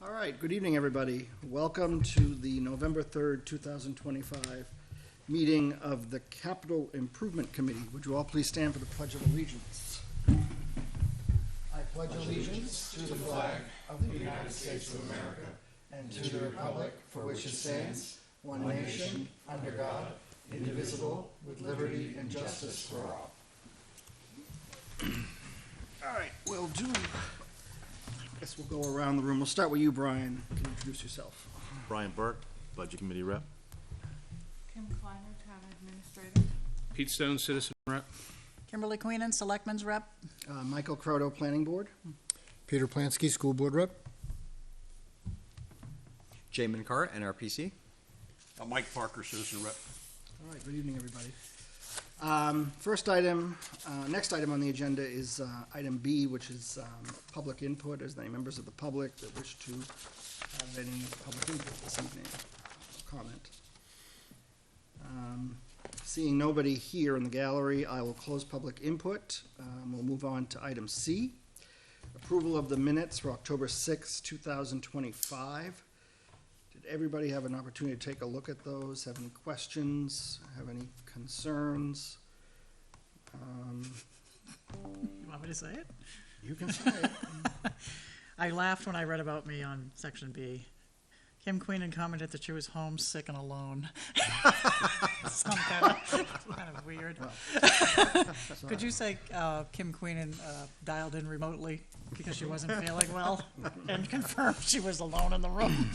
All right, good evening, everybody. Welcome to the November 3rd, 2025 meeting of the Capital Improvement Committee. Would you all please stand for the Pledge of Allegiance? I pledge allegiance to the flag of the United States of America and to the republic for which it stands, one nation, under God, indivisible, with liberty and justice for all. All right, we'll do. I guess we'll go around the room. We'll start with you, Brian. Can you introduce yourself? Brian Burke, Budget Committee Rep. Kim Kleiner, Town Administrator. Pete Stone, Citizen Rep. Kimberly Queenan, Selectmen's Rep. Michael Croto, Planning Board. Peter Plansky, School Board Rep. Jamin Carr, NRPC. Mike Parker, Citizen Rep. All right, good evening, everybody. Next item on the agenda is item B, which is public input. Is there any members of the public that wish to have any public input this evening? Comment. Seeing nobody here in the gallery, I will close public input. We'll move on to item C, approval of the minutes for October 6, 2025. Did everybody have an opportunity to take a look at those? Have any questions? Have any concerns? You want me to say it? You can say it. I laughed when I read about me on section B. Kim Queenan commented that she was homesick and alone. Sounds kind of weird. Could you say Kim Queenan dialed in remotely because she wasn't feeling well and confirmed she was alone in the room?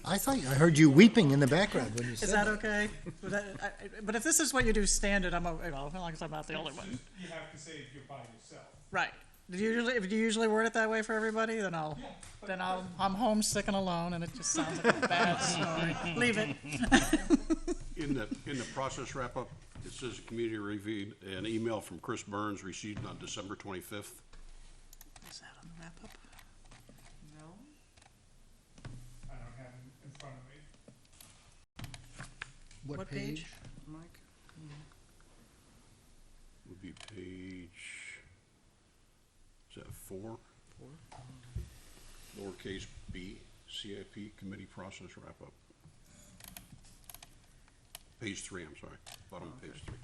I heard you weeping in the background when you said Is that okay? But if this is what you do standard, I'm okay, as long as I'm not the only one. You have to say if you're by yourself. Right. If you usually word it that way for everybody, then I'm homesick and alone, and it just sounds like a bad story. Leave it. In the process wrap-up, it says community reviewed an email from Chris Burns received on December 25th. Is that on the wrap up? No. I don't have it in front of me. What page, Mike? Would be page, is that 4? Lowercase b, CIP committee process wrap-up. Page 3, I'm sorry, bottom of page 3.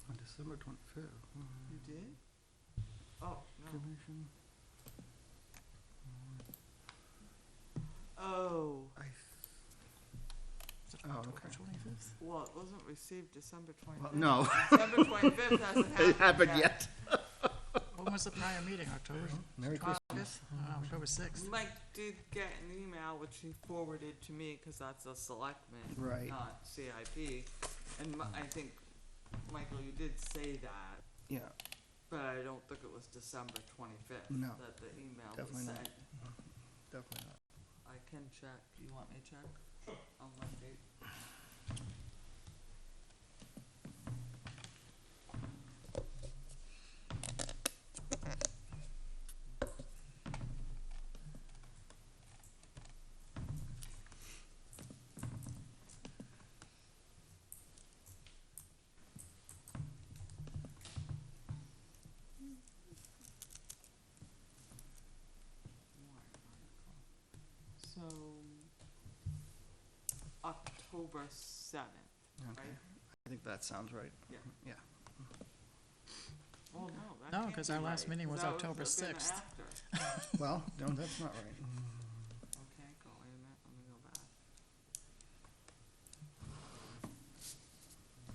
On December 25th. You did? Oh, no. Commission. Oh, Oh, okay. 25th? well, it wasn't received December 25th. Well, no. December 25th hasn't It happened yet. When was the prior meeting? October Merry 12th? Christmas. October 6th. Mike did get an email which he forwarded to me because that's a selectman, Right. not CIP. And I think, Michael, you did say that, Yeah, but I don't think it was December 25th No, that the email definitely was not. sent. definitely not. I can check. Do you want me to check? Sure. On what date? So, October 7th, Okay. right? I think that sounds right. Yeah. Yeah. Oh, no, that No, can't 'cause be our last right, meeting 'cause was that October the been 6th. after. Well, no, that's not right. Okay, wait a minute, let me go back.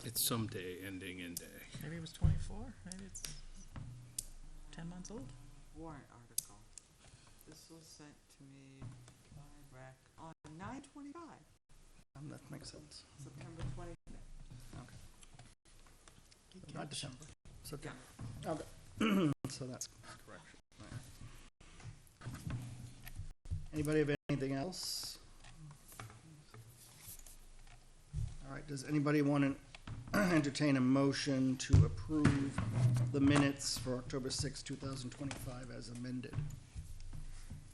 It's some day ending in day. Maybe it was 24? Maybe it's 10 months old? Warrant article. This was sent to me by Rec on 9/25, That makes sense. September 25th. Not December, September. Okay. So that's correct. Anybody have anything else? All right, does anybody want to entertain a motion to approve the minutes for October 6, 2025 as amended?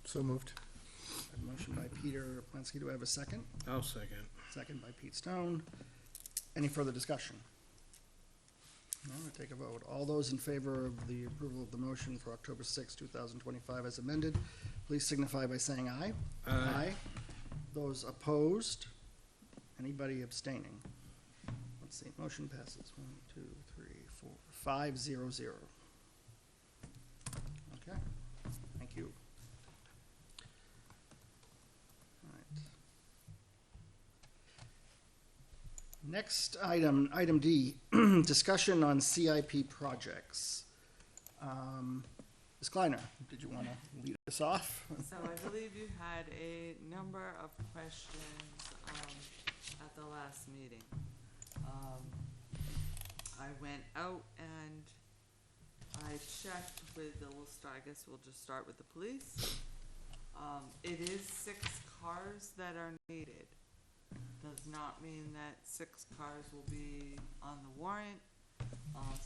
So moved. A motion by Peter Plansky. Do I have a second? I'll second. Second by Pete Stone. Any further discussion? Now we take a vote. All those in favor of the approval of the motion for October 6, 2025 as amended, please signify by saying aye. Aye. Those opposed? Anybody abstaining? Let's see, motion passes. 1, 2, 3, 4, 5, 0, 0. Okay, thank you. All right. Next item, item D, discussion on CIP projects. Ms. Kleiner, did you want to lead us off? So I believe you had a number of questions at the last meeting. I went out and I checked with I guess we'll just start with the police. It is 6 cars that are needed. Does not mean that 6 cars will be on the warrant.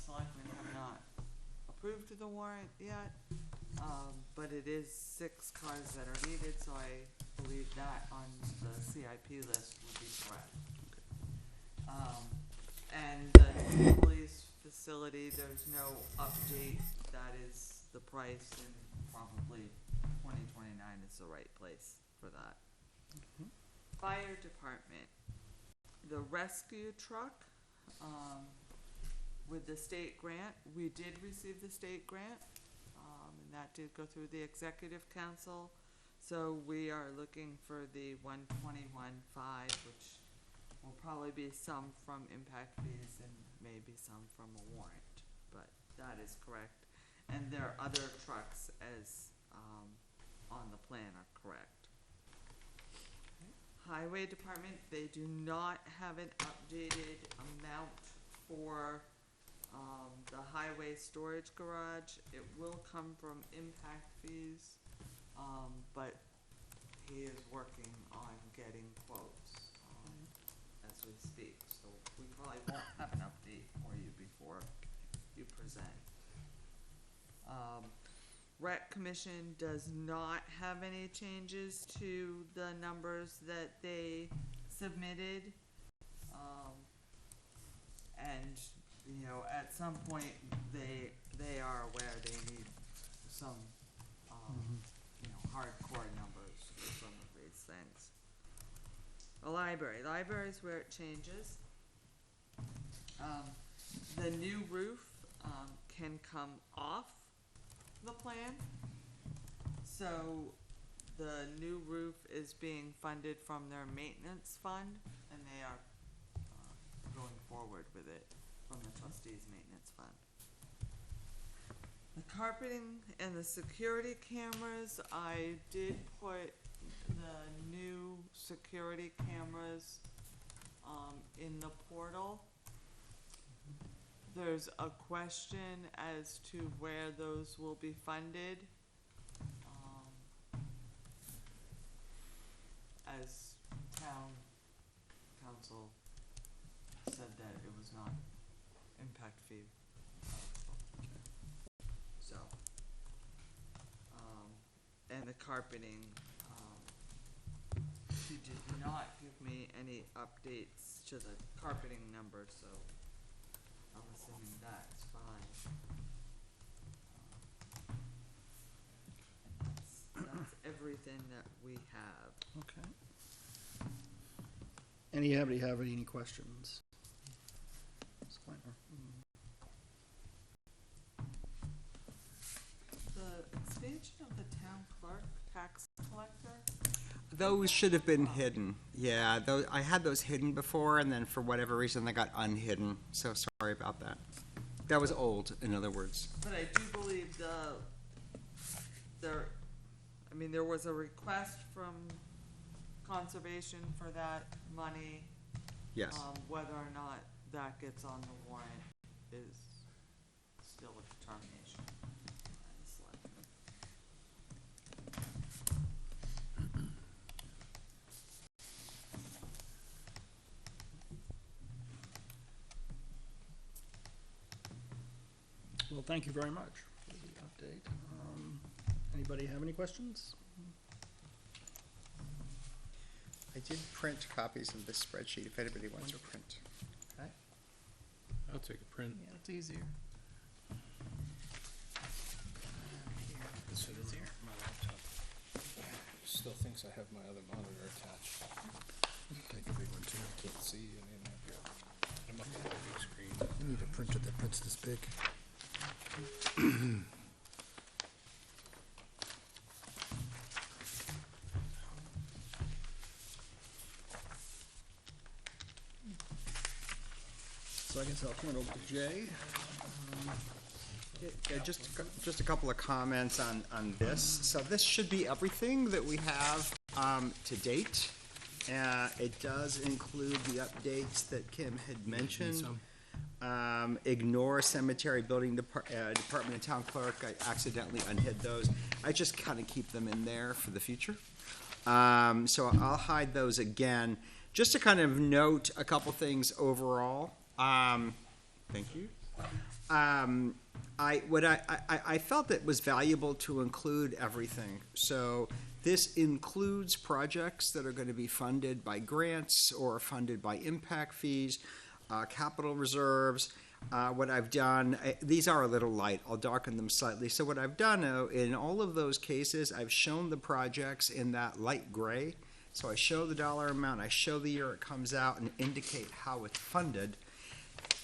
Selectmen have not approved the warrant yet, but it is 6 cars that are needed, so I believe that on the CIP list would be correct. And the police facility, there's no update. That is the price, and probably 2029 is the right place for that. Fire department, the rescue truck, with the state grant, we did receive the state grant, and that did go through the executive council. So we are looking for the 121.5, which will probably be some from impact fees and maybe some from a warrant, but that is correct. And their other trucks as, on the plan are correct. Highway department, they do not have an updated amount for, the highway storage garage. It will come from impact fees, but he is working on getting quotes, as we speak, so we probably won't have an update for you before you present. Rec Commission does not have any changes to the numbers that they submitted. And, you know, at some point, they are aware they need some, you know, hardcore numbers for some of these things. The library is where it changes. The new roof, can come off the plan. So the new roof is being funded from their maintenance fund, and they are going forward with it from the trustees' maintenance fund. The carpeting and the security cameras, I did put the new security cameras in the portal. There's a question as to where those will be funded. As town council said that it was not impact fee eligible. So, and the carpeting, she did not give me any updates to the carpeting number, so I'm assuming that's fine. That's everything that we have. Okay. Anybody have any questions? Ms. Kleiner? The expansion of the town clerk, tax collector, Those should have been hidden. Yeah, I had those hidden before, and then for whatever reason, they got unhidden. So sorry about that. That was old, in other words. but I do believe there was a request from conservation for that money. Yes. Whether or not that gets on the warrant is still a determination by the selectmen. Well, thank you very much for the update. Anybody have any questions? I did print copies of this spreadsheet if anybody wants to print. Okay. I'll take a print. Yeah, it's easier. It's easier. My laptop still thinks I have my other monitor attached. Take a big one too. Can't see any of that. I'm up on the big screen. You need a printer that prints this big. So I guess I'll turn it over to Jay. Yeah, just a couple of comments on this. So this should be everything that we have to date. It does include the updates that Kim had mentioned. Ignore cemetery building department and town clerk. I accidentally unhid those. I just kind of keep them in there for the future. So I'll hide those again. Just to kind of note a couple things overall. Thank you. I felt it was valuable to include everything. So this includes projects that are going to be funded by grants or funded by impact fees, capital reserves. What I've done, these are a little light. I'll darken them slightly. So what I've done in all of those cases, I've shown the projects in that light gray. So I show the dollar amount, I show the year it comes out, and indicate how it's funded.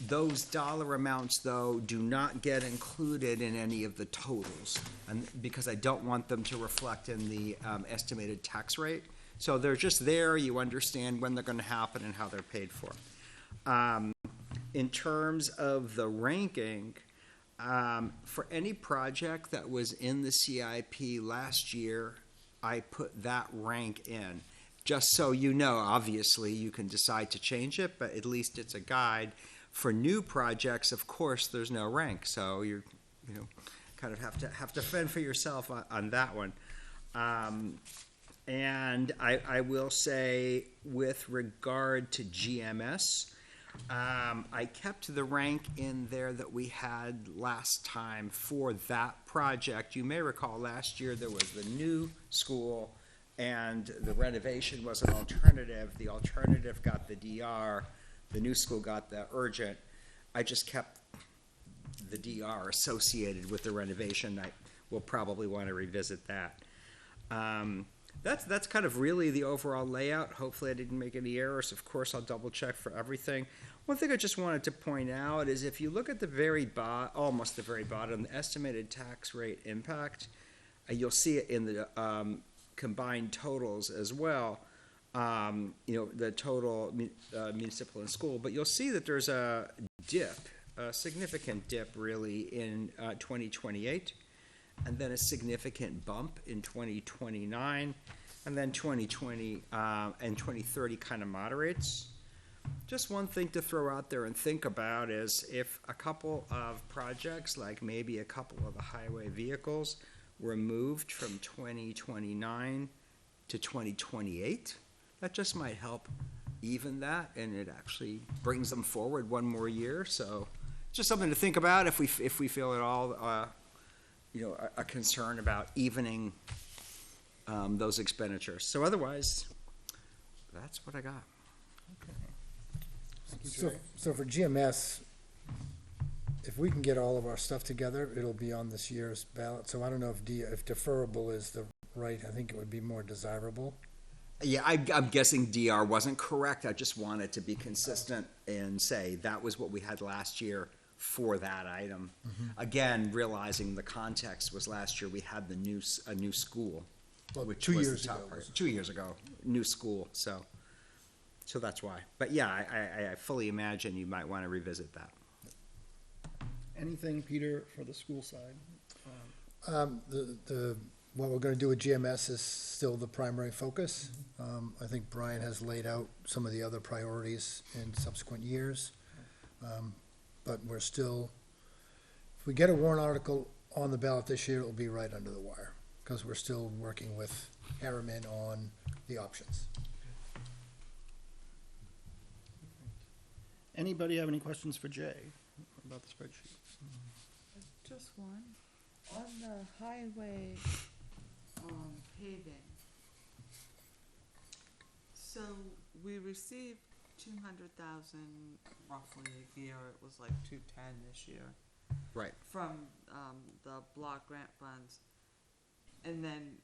Those dollar amounts, though, do not get included in any of the totals, and because I don't want them to reflect in the estimated tax rate. So they're just there. You understand when they're going to happen and how they're paid for. In terms of the ranking, for any project that was in the CIP last year, I put that rank in. Just so you know, obviously, you can decide to change it, but at least it's a guide. For new projects, of course, there's no rank, so you kind of have to fend for yourself on that one. And I will say, with regard to GMS, I kept the rank in there that we had last time for that project. You may recall last year there was the new school and the renovation was an alternative. The alternative got the DR. The new school got the urgent. I just kept the DR associated with the renovation. I will probably want to revisit that. That's kind of really the overall layout. Hopefully I didn't make any errors. Of course, I'll double check for everything. One thing I just wanted to point out is if you look at the very almost the very bottom, the estimated tax rate impact, you'll see it in the combined totals as well. The total municipal and school, but you'll see that there's a dip, a significant dip really in 2028, and then a significant bump in 2029, and then 2020 and 2030 kind of moderates. Just one thing to throw out there and think about is if a couple of projects, like maybe a couple of the highway vehicles, were moved from 2029 to 2028, that just might help even that, and it actually brings them forward one more year. So just something to think about if we feel at all a concern about evening those expenditures. So otherwise, that's what I got. So for GMS, if we can get all of our stuff together, it'll be on this year's ballot. So I don't know if deferrable is the right, I think it would be more desirable. Yeah, I'm guessing DR wasn't correct. I just wanted to be consistent and say that was what we had last year for that item. Mm-hmm. Again, realizing the context was last year we had a new school, Well, which 2 was years the top ago. part. 2 years ago, new school. So that's why. But yeah, I fully imagine you might want to revisit that. Anything, Peter, for the school side? What we're gonna do with GMS is still the primary focus. I think Brian has laid out some of the other priorities in subsequent years. But we're still, if we get a warrant article on the ballot this year, it'll be right under the wire, because we're still working with Harriman on the options. Anybody have any questions for Jay about the spreadsheet? Just one. On the highway, paving. So we received 200,000 roughly a year. It was like 210 this year Right. from the block grant funds, and then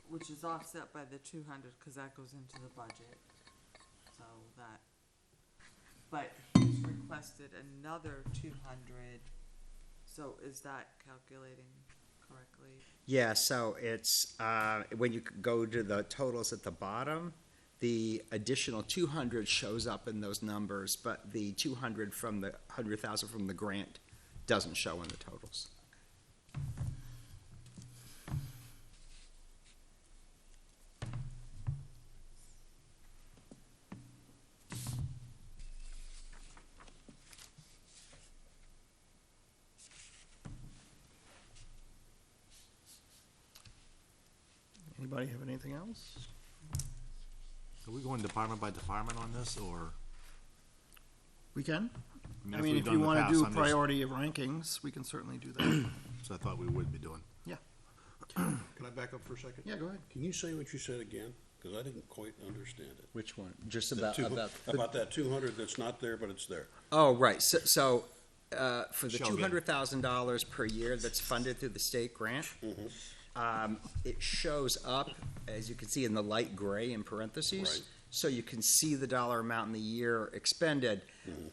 which is offset by the 200 because that goes into the budget. So that, but he's requested another 200. So is that calculating correctly? Yeah, so it's, when you go to the totals at the bottom, the additional 200 shows up in those numbers, but the 200 from the 100,000 from the grant doesn't show in the totals. Anybody have anything else? Are we going department by department on this, or? We can. I as mean, we've if done you in the want to past, do I'm just- priority of rankings, we can certainly do that. So I thought we would be doing. Yeah. Can I back up for a second? Yeah, go ahead. Can you say what you said again? Because I didn't quite understand it. Which one? Just About that 200 that's not there, but it's there. Oh, right, so, for the Show again. $200,000 per year that's funded through the state grant, it shows up, as you can see, in the light gray in parentheses. Right. So you can see the dollar amount in the year expended,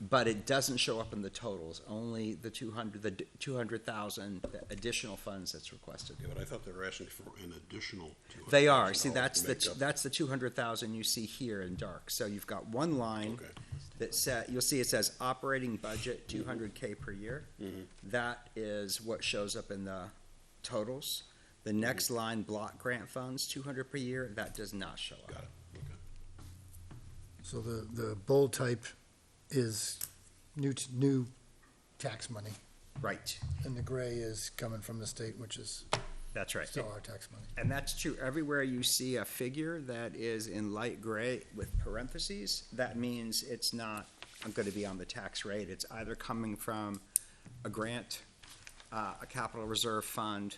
but it doesn't show up in the totals, only the 200,000 additional funds that's requested. Yeah, but I thought they were asking for an additional $200,000. They are, see, to make up. that's the 200,000 you see here in dark. So you've got one line Okay. that you'll see it says operating budget 200K per year. That is what shows up in the totals. The next line, block grant funds, 200 per year, that does not show up. Got it, okay. So the bold type is new tax money, Right, and the gray is coming from the state, which is that's right. still our tax money. And that's true. Everywhere you see a figure that is in light gray with parentheses, that means it's not going to be on the tax rate. It's either coming from a grant, a capital reserve fund,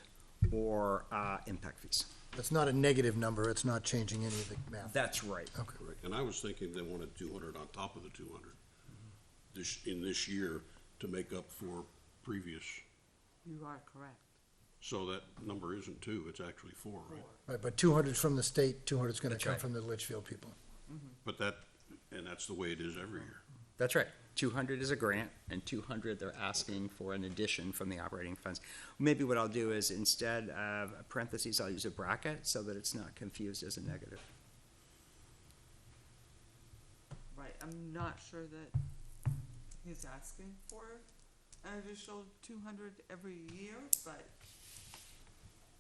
or impact fees. It's not a negative number, it's not changing any of the math. That's right. Okay. Correct. And I was thinking they wanted 200 on top of the 200 in this year to make up for previous. You are correct. So that number isn't 2, it's actually 4, right? Right, but 200's from the state, 200's gonna That's come right. from the Litchfield people. But that's the way it is every year. That's right. 200 is a grant, and 200 they're asking for an addition from the operating funds. Maybe what I'll do is instead of parentheses, I'll use a bracket so that it's not confused as a negative. Right. I'm not sure that he's asking for an additional 200 every year, but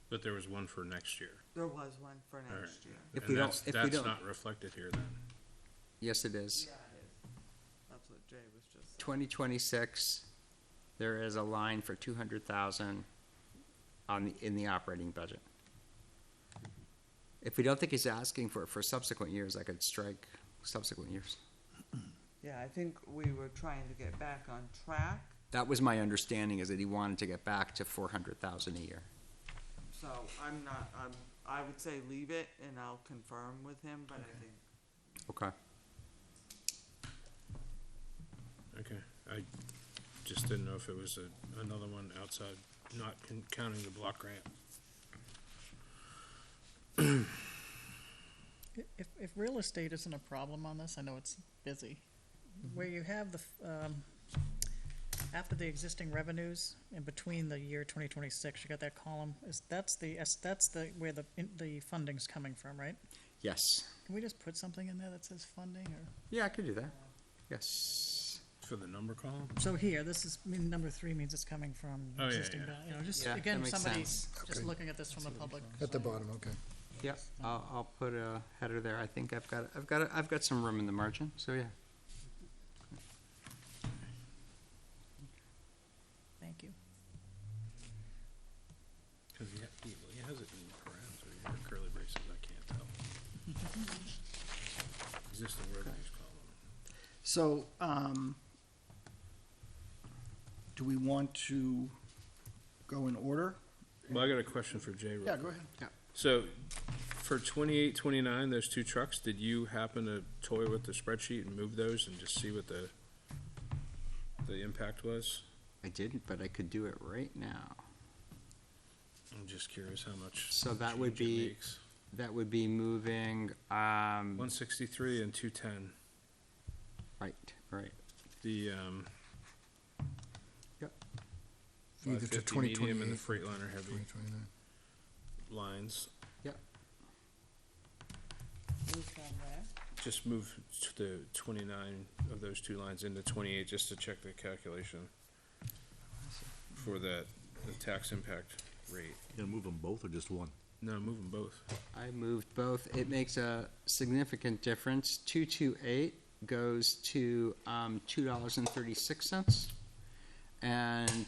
But there was one for next year. there was one for All right. next year. If And we don't- that's- if we That's don't- not reflected here then. Yes, it is. Yeah, it is. That's what Jay was just saying. 2026, there is a line for 200,000 in the operating budget. If we don't think he's asking for subsequent years, I could strike subsequent years. Yeah, I think we were trying to get back on track, That was my understanding, is that he wanted to get back to 400,000 a year. so I would say leave it and I'll confirm with him, but I think, Okay. Okay, I just didn't know if it was another one outside, not counting the block grant. If real estate isn't a problem on this, I know it's busy, where you have after the existing revenues, in between the year 2026, you got that column, that's where the funding's coming from, right? Yes. Can we just put something in there that says funding, or? Yeah, I could do that. Yes. For the number column? So here, number 3 means it's coming from Oh, yeah, existing, yeah. just, Yeah, again, that makes somebody sense. just Okay. looking at this from the public. At the bottom, okay. Yep, I'll put a header there. I think I've got some room in the margin, so yeah. Thank you. Because he has it in parentheses or curly braces, I can't tell. Existing revenues column. So, do we want to go in order? Well, I got a question for Jay real Yeah, quick. go ahead. So, for 28, 29, those two trucks, did you happen to toy with the spreadsheet and move those and just see what the impact was? I didn't, but I could do it right now. I'm just curious how much. So that would change it be- makes. That would be moving, 163 and 210. right. The, Either to 550 2028. medium and the Freightliner heavy 2029. lines. Move from there. Just move the 29 of those two lines into 28 just to check the calculation for the tax impact rate. You gonna move them both or just one? No, move them both. I moved both. It makes a significant difference. 228 goes to $2.36, and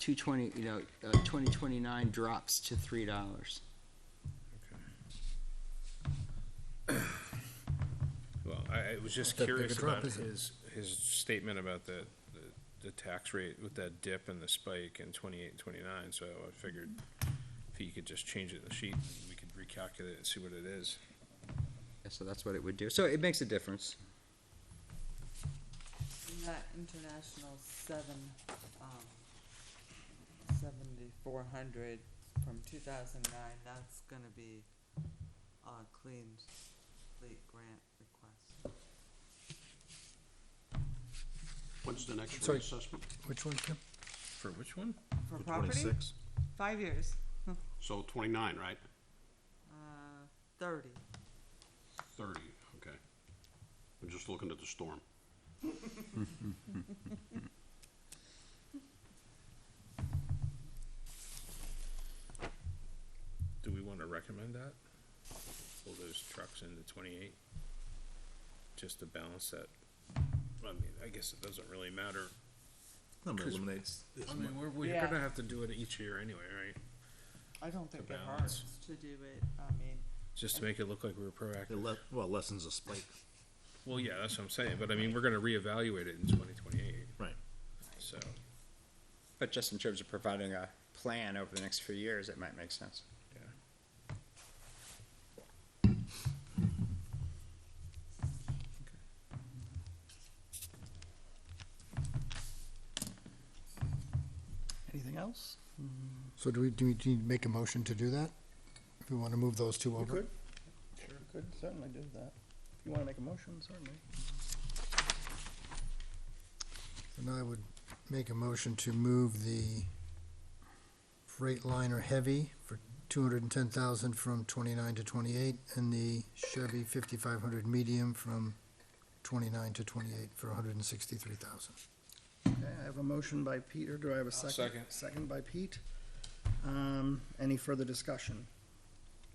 220, 2029 drops to $3. Well, I was just Not that big a curious drop, about is it? his statement about the tax rate with that dip and the spike in 28 and 29, so I figured if he could just change it in the sheet, we could recalculate it and see what it is. Yeah, so that's what it would do. So it makes a difference. And that international 7,400 from 2009, that's gonna be a clean fleet grant request. When's the next Sorry. reassessment? Which one, Kim? For which one? For For property? 26? 5 years. So 29, right? 30. 30, okay. I'm just looking at the storm. Do we want to recommend that? Pull those trucks into 28? Just to balance that? I mean, I guess it doesn't really matter. Number eliminates this I mean, one. we're Yeah. gonna have to do it each year anyway, right? I don't think The it balance. hurts to do it. I mean, Just to make it look like we were It proactive. lessens the spike. Well, yeah, that's what I'm saying, but I mean, we're gonna reevaluate it in 2028, Right. so. But just in terms of providing a plan over the next few years, it might make sense. Anything else? So do we need to make a motion to do that? If we want to move those two You over? could. Sure. Could certainly do that. If you want to make a motion, certainly. Then I would make a motion to move the Freightliner Heavy for 210,000 from 29 to 28, and the Chevy 5500 Medium from 29 to 28 for 163,000. Okay, I have a motion by Peter. Do I have a second? second. Second by Pete. Any further discussion?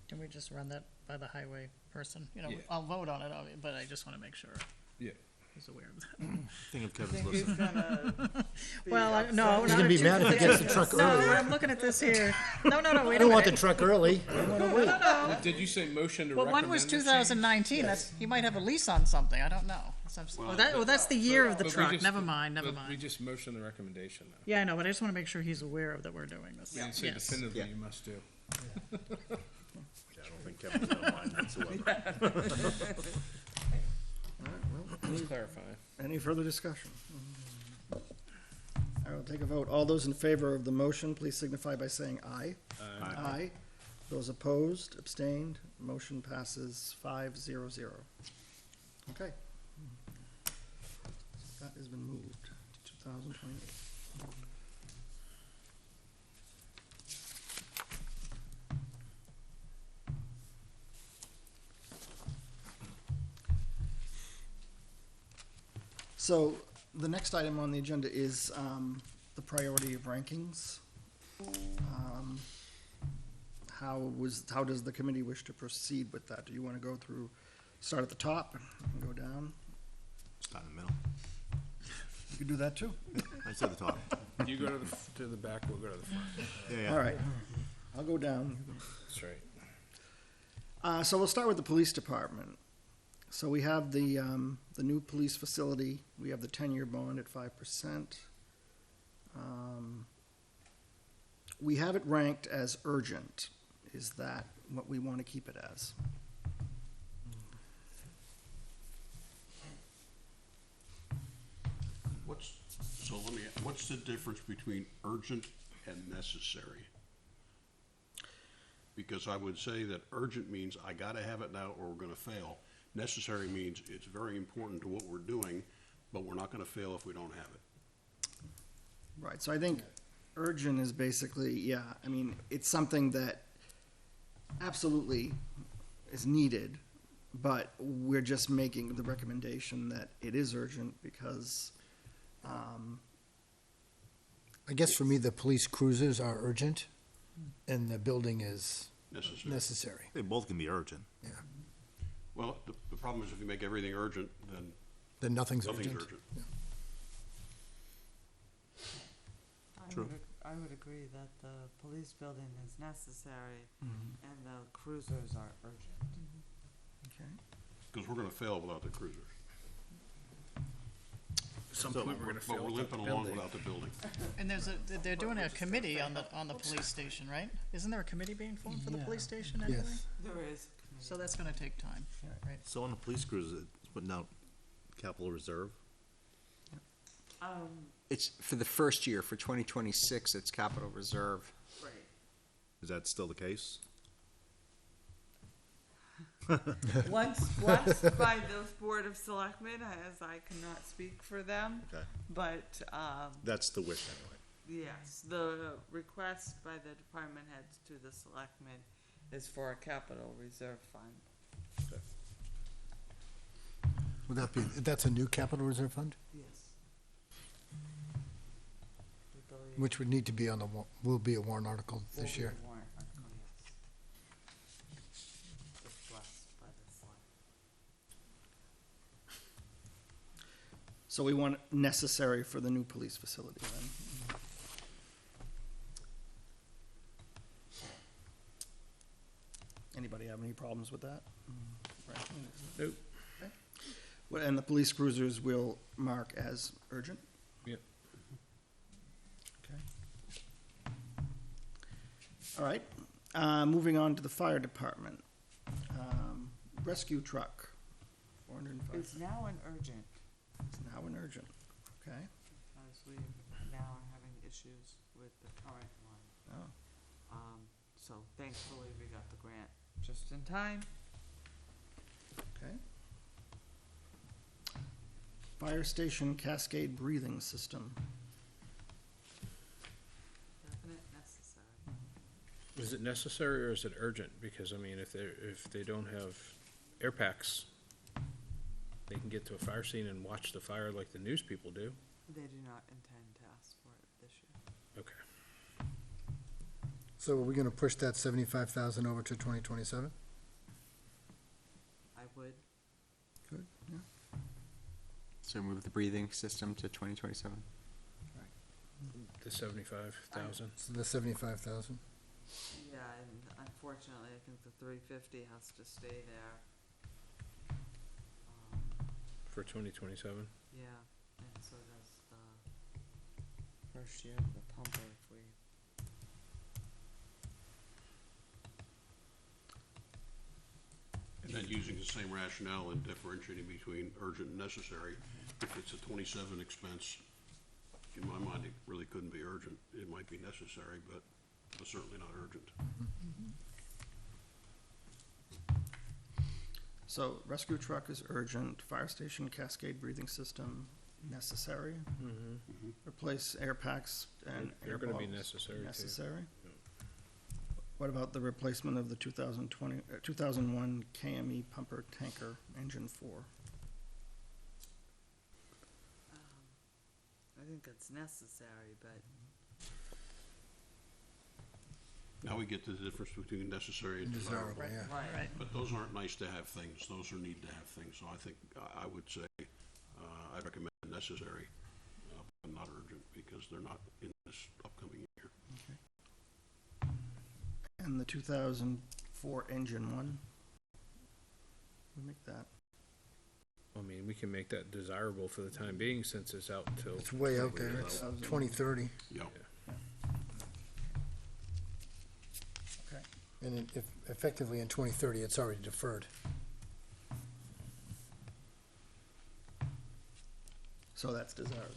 Can we just run that by the highway person? You know, Yeah. I'll vote on it, but I just wanna make sure Yeah. he's aware of that. Think of I Kevin's think he's listening. gonna. be Well, upset. no, He's not gonna be if mad if he gets the truck No, early. I'm looking at this here. No, wait I a don't want the minute. truck early. Did you say motion to Well, recommend? one was the 2019, that's, he might have a lease on something, I don't know. That's the year of the But we truck, just- never mind. but We just motioned the recommendation though. Yeah, I know, but I just wanna make sure he's aware of that we're doing this. We didn't say Yes. definitively Yeah. you must do. Yeah, I don't think Kevin's gonna mind whatsoever. Just clarifying. Any further discussion? I will take a vote. All those in favor of the motion, please signify by saying aye. Aye. Those opposed, abstained, motion passes 5-0-0. Okay. That has been moved to 2028. So the next item on the agenda is the priority of rankings. How does the committee wish to proceed with that? Do you want to go through, start at the top and go down? Start in the middle. You could do that too. I said the top. You go to the back, we'll go to the front. Yeah, All right, I'll go down. That's right. So we'll start with the police department. So we have the new police facility. We have the 10-year bond at 5%. We have it ranked as urgent. is that what we want to keep it as? What's the difference between urgent and necessary? Because I would say that urgent means I gotta have it now or we're gonna fail. Necessary means it's very important to what we're doing, but we're not gonna fail if we don't have it. Right, so I think urgent is basically, yeah, I mean, it's something that absolutely is needed, but we're just making the recommendation that it is urgent because, I guess for me, the police cruisers are urgent, and the building is Necessary. They both can be urgent. Yeah, Well, the problem is if you make everything urgent, then then nothing's nothing's urgent. urgent. True. I would agree that the police building is necessary and the cruisers are urgent. okay. Because we're gonna fail without the cruisers. Some So- point we're gonna But fail we're with the limping along building. without the building. And they're doing a committee on the police station, right? Isn't there a committee being formed for the police station anyway? Yes. There is. So that's gonna take time, right? So on the police cruiser, it's putting out capital reserve. It's for the first year, for 2026, it's capital reserve. Right. Is that still the case? Once by those board of selectmen, as I cannot speak for them, Okay. but, That's the wish anyway. yes, the request by the department heads to the selectmen is for a capital reserve fund. Would that be, that's a new capital reserve fund, Yes. We believe which would need to be on the, will be a warrant article will this be year. a warrant article, yes. If blessed by the select. So we want necessary for the new police facility then? Anybody have any problems with that? Right. Nope. Okay. Well, and the police cruisers will mark as urgent? Yep. Okay. All right, moving on to the fire department. Rescue truck, $405. It's now an urgent, It's now an urgent, okay? as we now are having issues with the current one. Oh, So thankfully, we got the grant just in time. okay. Fire station cascade breathing system. Definite necessary. Is it necessary or is it urgent? Because, I mean, if they don't have air packs, they can get to a fire scene and watch the fire like the news people do. They do not intend to ask for it this year. Okay. So are we gonna push that 75,000 over to 2027? I would. Good, yeah. So move the breathing system to 2027. The 75,000. So the 75,000? Yeah, and unfortunately, I think the 350 has to stay there. For 2027. Yeah, and so does the first year of the pumper if we. And then using the same rationale and differentiating between urgent and necessary, if it's a 27 expense, in my mind, it really couldn't be urgent. It might be necessary, but certainly not urgent. So rescue truck is urgent, fire station cascade breathing system necessary. Replace air packs and They're air gonna be bottles necessary, too. necessary. What about the replacement of the 2001 KME pumper tanker engine 4? I think it's necessary, but Now we get to the difference between necessary and desirable. Desirable, yeah. right. Right. But those aren't nice to have things, those are need to have things. So I think, I would say, I recommend necessary, but not urgent, because they're not in this upcoming year. And the 2004 engine 1? We make that. I mean, we can make that desirable for the time being since it's out until. It's way out there, it's 2030. Yeah. Okay. And if effectively in 2030, it's already deferred. So that's desirable.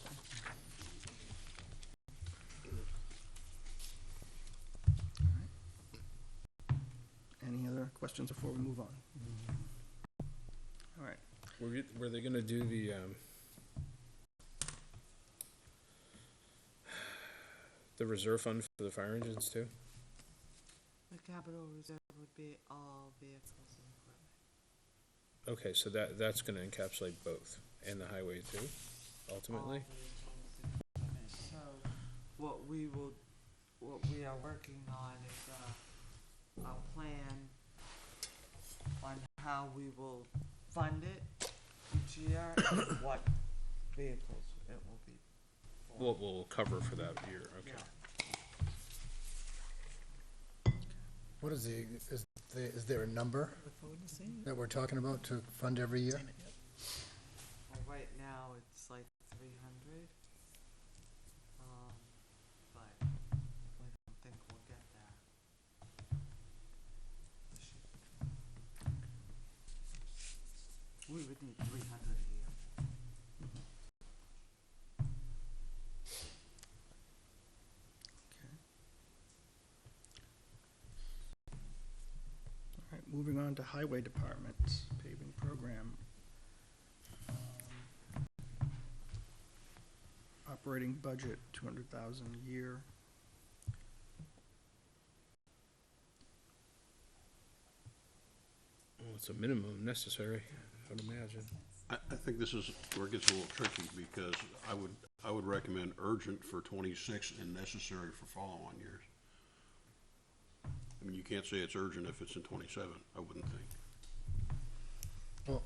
Any other questions before we move on? All right. Were they gonna do the reserve fund for the fire engines too? The capital reserve would be all vehicles and equipment. Okay, so that's gonna encapsulate both, and the highway too, ultimately? All vehicles and equipment. So what we are working on is a plan on how we will fund it each year and what vehicles it will be for. What will cover for that year, okay. Yeah. What is is there a number Look forward to seeing it. that we're talking about to fund every year? Seen it yet. Well, right now, it's like 300. But I don't think we'll get that. this year. We would need 300 a year. All right, moving on to Highway Department paving program. Operating budget, 200,000 a year. Well, it's a minimum necessary, I would imagine. I think this is where it gets a little tricky, because I would recommend urgent for 26 and necessary for follow-on years. I mean, you can't say it's urgent if it's in 27, I wouldn't think. Well,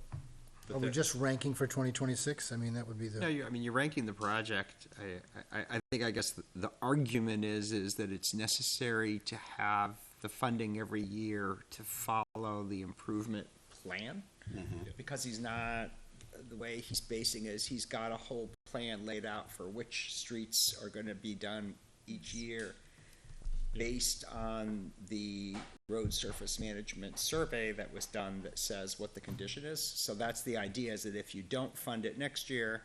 But are we that- just ranking for 2026? I mean, that would be No, the, you're ranking the project. I think, I guess the argument is that it's necessary to have the funding every year to follow the improvement plan. Because the way he's basing it is he's got a whole plan laid out for which streets are gonna be done each year based on the road surface management survey that was done that says what the condition is. So that's the idea, is that if you don't fund it next year,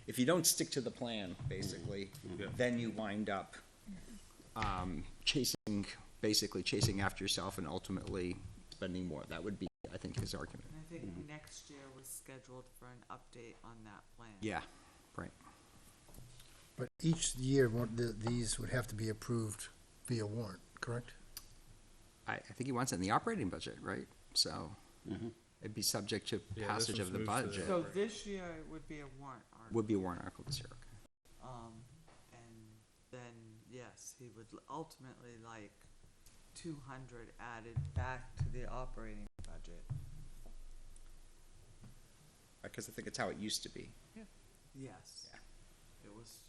if you don't stick to the plan, basically, then you wind up basically chasing after yourself and ultimately spending more. That would be, I think, his argument. And I think next year was scheduled for an update on that plan. Yeah, right. but each year, these would have to be approved via warrant, correct? I think he wants it in the operating budget, right? So it'd be subject to Yeah, this passage was of the moved to the- budget. So this year it would be a warrant article. Would be a warrant article this year, okay. And then, yes, he would ultimately like 200 added back to the operating budget. Because I think it's how it used to be. Yes. It was,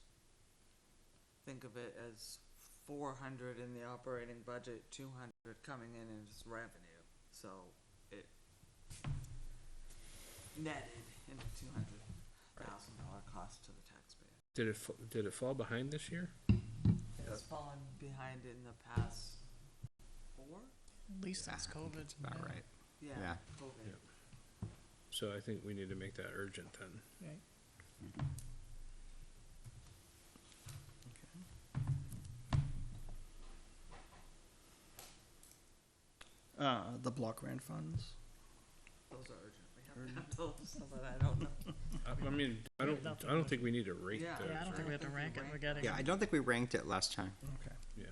think of it as 400 in the operating budget, 200 coming in as revenue. So it netted in a $200,000 cost to the taxpayer. Did it fall behind this year? It's fallen behind in the past 4? At least since COVID. About right. Yeah, Yeah. COVID. Yeah. So I think we need to make that urgent then. Right. The block grant funds. Those are urgent. We have to have those, but I don't know. I mean, I don't think we need to rate Yeah. those. Yeah, I don't think we have to rank it. We're getting. Yeah, I don't think we ranked it last time. Okay. Yeah,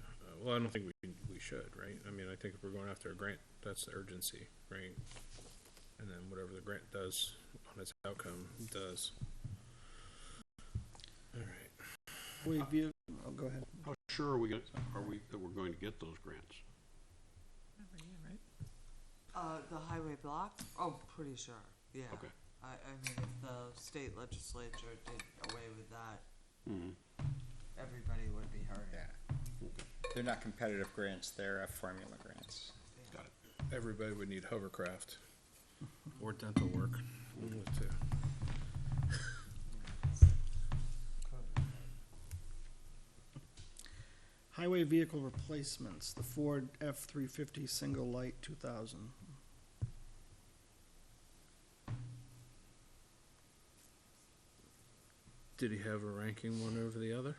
well, I don't think we should, right? I mean, I think if we're going after a grant, that's the urgency, right? And then whatever the grant does on its outcome, does. All right. We view, oh, go ahead. How sure are we that we're going to get those grants? Every year, right? The highway block? Oh, pretty sure, yeah. Okay. I mean, if the state legislature did away with that, everybody would be hurting. Yeah. They're not competitive grants, they're formula grants. Got it. Everybody would need hovercraft or dental work. One of the two. Highway vehicle replacements, the Ford F-350 single light 2000. Did he have a ranking one over the other?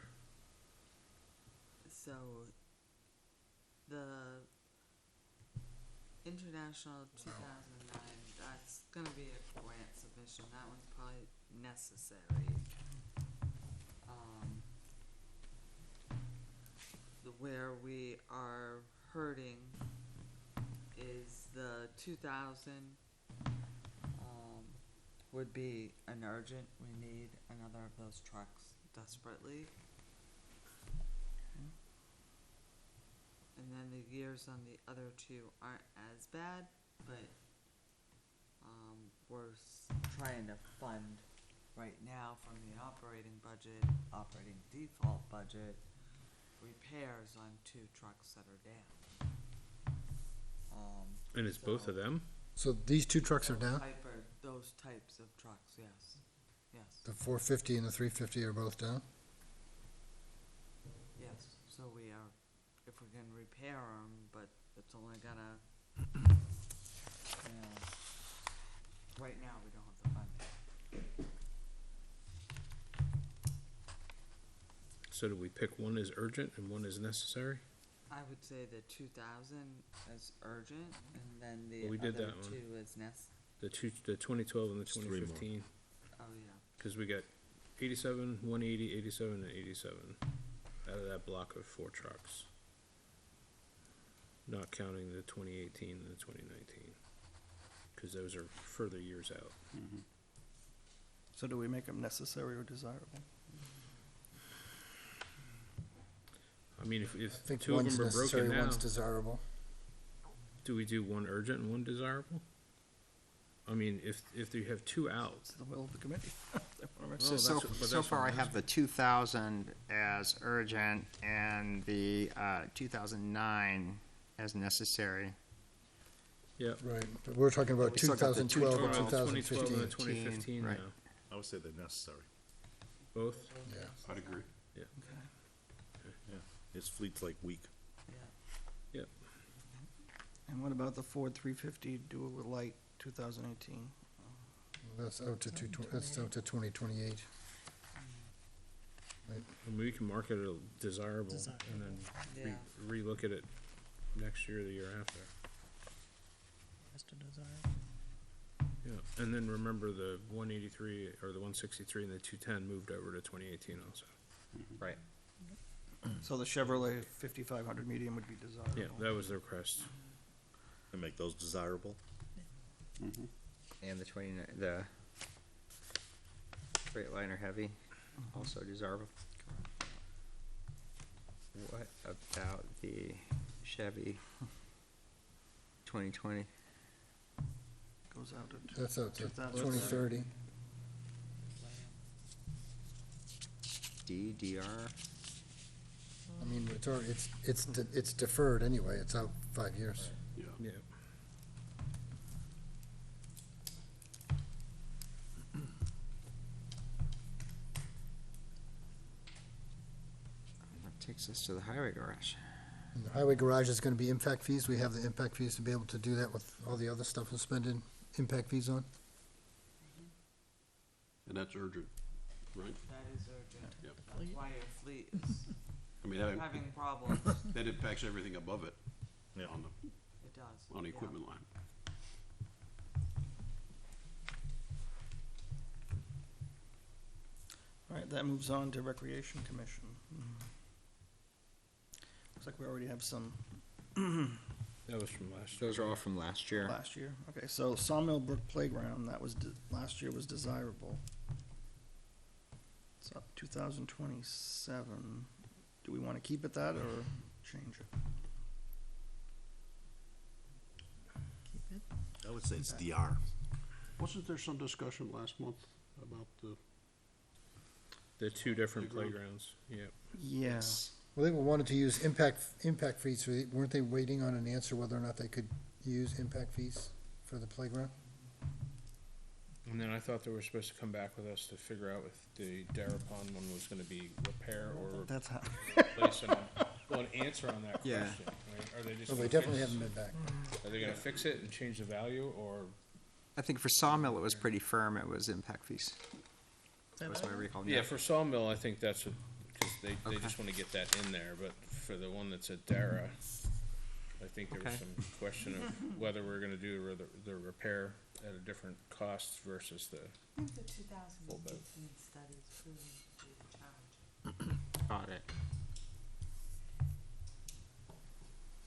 So, the International 2009, that's gonna be a grant submission, that one's probably necessary. Where we are hurting is the 2000, would be an urgent, we need another of those trucks desperately. And then the years on the other two aren't as bad, but, we're trying to fund right now from the operating budget, operating default budget, repairs on two trucks that are down. And it's both of them? So these two trucks are down? Those types of trucks, yes, yes, The 450 and the 350 are both down? yes, so we are, if we can repair them, but it's only gonna, you know, right now, we don't have the funding. So do we pick one as urgent and one as necessary? I would say the 2000 is urgent, and then the Well, we did other that one. two is The 2012 and the It's 3 more. 2015? oh, yeah. Because we got 87, 180, 87, and 87 out of that block of 4 trucks. Not counting the 2018 and the 2019, because those are further years out. So do we make them necessary or desirable? I mean, if I think two of one's them are necessary, broken now, one's desirable. do we do one urgent and one desirable? I mean, if you have 2 out, It's the will of the committee. Well, So, that's so, what- but so that's far what I I'm have the 2000 as urgent and the 2009 as necessary. yeah. Right, but we're talking about We still got the 2012 and 2012 and 2015. 2015 right. now, I would say they're necessary. both? Yeah. I'd agree. His fleet's like weak. Yeah. And what about the Ford 350 dual light 2018? That's out to that's out to 2028. I mean, we can mark it as desirable and then Yeah. re-look at it next year or the year after. Just a desire. Yeah, and then remember the 183 or the 163 and the 210 moved over to 2018 also. Right. So the Chevrolet 5500 medium would be desirable. Yeah, that was the request. And make those desirable. And the the Freightliner Heavy, also desirable. What about the Chevy 2020? Goes out to That's out to 2030. 2030. DDR? I mean, it's already, it's deferred anyway, it's out 5 years. Yeah. Yeah. That takes us to the highway garage. And the highway garage is gonna be impact fees, we have the impact fees to be able to do that with all the other stuff we're spending impact fees on. And that's urgent, right? That is urgent. Yep. That's why your fleet is I mean, that, having problems. that impacts everything above it Yeah. on the, It does. on the yeah. equipment line. All right, that moves on to Recreation Commission. Looks like we already have some That was from last year. Those are all from last year. last year. Okay, so Sawmill Brook Playground, that was, last year was desirable. It's up 2027. Do we want to keep it that or change it? Keep it. I would say it's DR. Wasn't there some discussion last month about The 2 different Playground. playgrounds, yeah. Yes. Well, they wanted to use impact fees, so weren't they waiting on an answer whether or not they could use impact fees for the playground? And then I thought they were supposed to come back with us to figure out if the Darapon one was gonna be repair or That's how. replace, and, well, an answer on that Yeah. question. Right? Are they just Well, gonna they definitely fix- haven't been back. Are they gonna fix it and change the value, or, I think for Sawmill, it was pretty firm, it was impact fees. Is that That's what I better? recall. yeah, for Sawmill, I think that's what, cause they Okay. just wanna get that in there, but for the one that's at Dara, I think there was Okay. some question of whether we're gonna do the repair at a different cost versus the, I think the 2018 study is proving to be the challenge. Got it.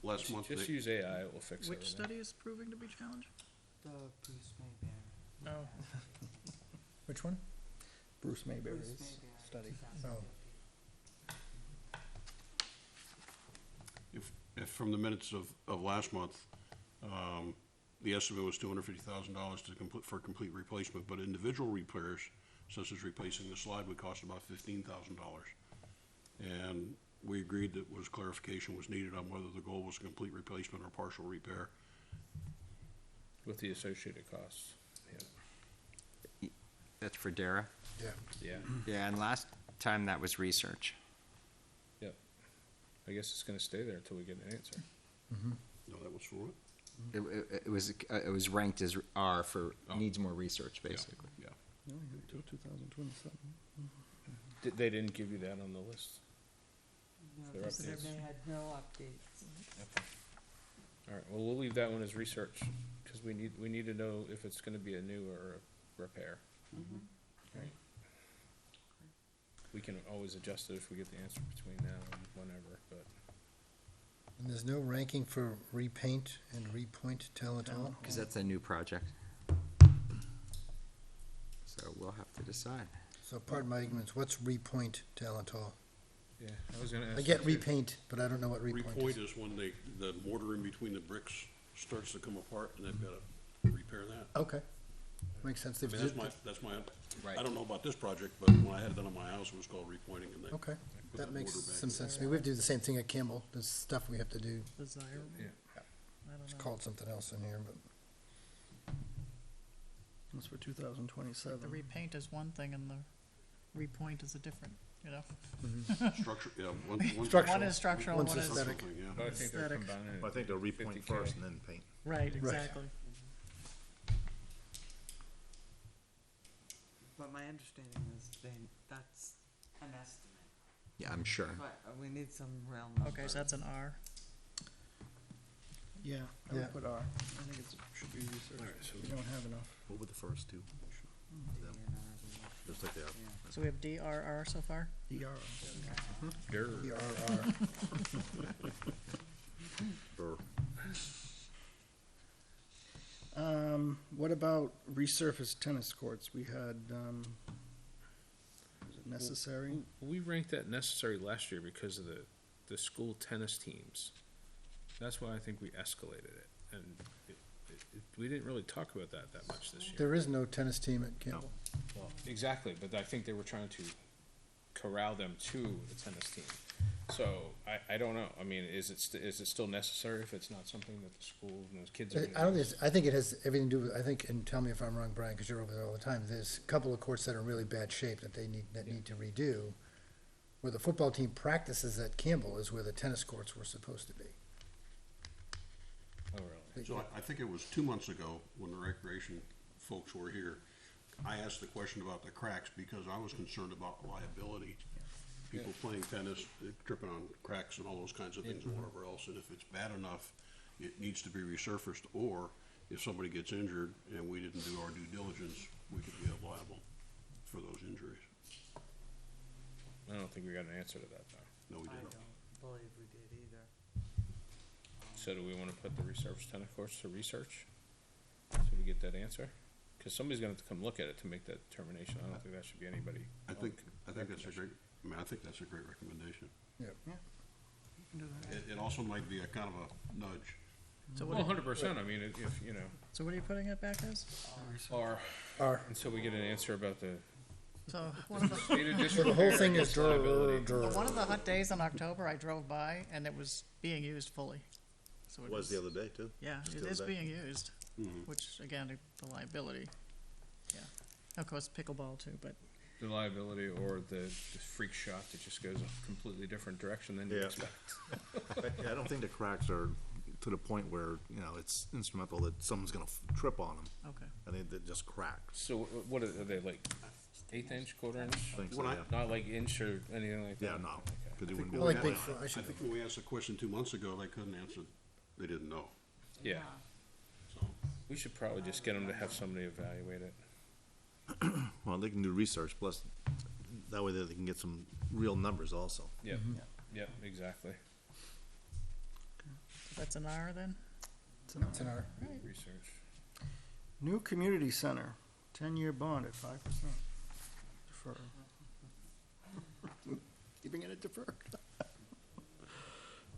Last month, just they- use AI, it will fix Which everything. study is proving to be challenging? The Bruce Mayberry. No. Which one? Bruce Mayberry's Bruce Mayberry, study. 2015. if from the minutes of last month, the estimate was $250,000 to complete, for complete replacement, but individual repairs, such as replacing the slide, would cost about $15,000. And we agreed that clarification was needed on whether the goal was complete replacement or partial repair. With the associated costs, yeah. That's for Dara? Yeah. Yeah, Yeah, and last time that was research. yep. I guess it's gonna stay there until we get an answer. No, that was for what? It was ranked as R for Oh. needs more research, basically. Yeah. No, until 2027. They didn't give you that on the list? No, Their they said updates. they had no updates. All right, well, we'll leave that one as research, because we need to know if it's gonna be a new or a repair. Right. We can always adjust it if we get the answer between now and whenever, but And there's no ranking for repaint and repoint Talatol? Because that's a new project. So we'll have to decide. So pardon my ignorance, what's repoint Talatol? yeah, I was gonna ask. I get you too. repaint, but I don't know what repoint Repoint is. is when the mortar in between the bricks starts to come apart, and they've got to repair that. Okay, makes sense. I mean, that's my, Right. I don't know about this project, but when I had it done on my house, it was called repointing, and they Okay, put that makes mortar back some in. sense to me. We do the same thing at Campbell. There's stuff we have to do. Desire? Yeah. I It's don't know. called something else in here, but That's for 2027. The repaint is one thing and the repoint is a different, you know? Structure, yeah, one. Structural. One is structural, One's one is, aesthetic. Thing, yeah. But I think they're Aesthetic. combining it. I think they'll repoint 50K. first and then paint. right, exactly. But my understanding is that's an estimate, Yeah, I'm sure. but we need some real numbers. Okay, so that's an R. Yeah, I Yeah. would put R. I think it should be research. All right, so We don't have enough. What were the first two? Just like they are. So we have DRR so far? ER. Grr. ERR. Burr. What about resurfaced tennis courts? We had, is it necessary? We ranked that necessary last year because of the school tennis teams. That's why I think we escalated it, and we didn't really talk about that much this year. there is no tennis team at Campbell. Well, exactly, but I think they were trying to corral them to the tennis team. So, I don't know, I mean, is it still necessary if it's not something that the school and those kids are I gonna don't use? think, I think it has everything to do with, I think, and tell me if I'm wrong, Brian, because you're over there all the time, there's a couple of courts that are in really bad shape that need to redo. Where the football team practices at Campbell is where the tennis courts were supposed to be. Oh, really? So I think it was 2 months ago, when the recreation folks were here, I asked the question about the cracks, because I was concerned about liability. People playing tennis, tripping on cracks and all those kinds of things and whatever else, and if it's bad enough, it needs to be resurfaced, or if somebody gets injured and we didn't do our due diligence, we could be held liable for those injuries. I don't think we got an answer to that, though. No, we I didn't. don't believe we did either. So do we wanna put the resurfaced tennis courts to research? So we get that answer? Cause somebody's gonna have to come look at it to make that determination, I don't think that should be anybody. I think that's a great, I think that's a great recommendation. Yep. It also might be a kind of a nudge. So Well, what, 100%, I mean, if, you know, so what are you putting it back as? or, R. until we get an answer about the So one of the, stated So disrepair the whole thing is against liability. one of the hot days in October, I drove by and it was being used fully. So it Was the other day too? Yeah, Just it the is other day? being used, Mhm. which again, the liability, Of course, pickleball too, but The liability or the freak shot that just goes a completely different direction than you Yeah. expect. I don't think the cracks are to the point where, you know, it's instrumental that someone's gonna trip on them. okay. I think they just crack. So what are they, like, eighth inch, quarter inch? I think so, When I- yeah. Not like inch or anything like that? Yeah, no, Okay. because you wouldn't I be like able big, to. I I should, think when we asked the question 2 months ago, they couldn't answer, they didn't know, Yeah, so. we should probably just get them to have somebody evaluate it. Well, they can do research, plus that way they can get some real numbers also. Yep, yep, exactly. That's an R then? it's in our, Research. New community center, 10-year bond at 5%. Defer. Keeping it at deferred.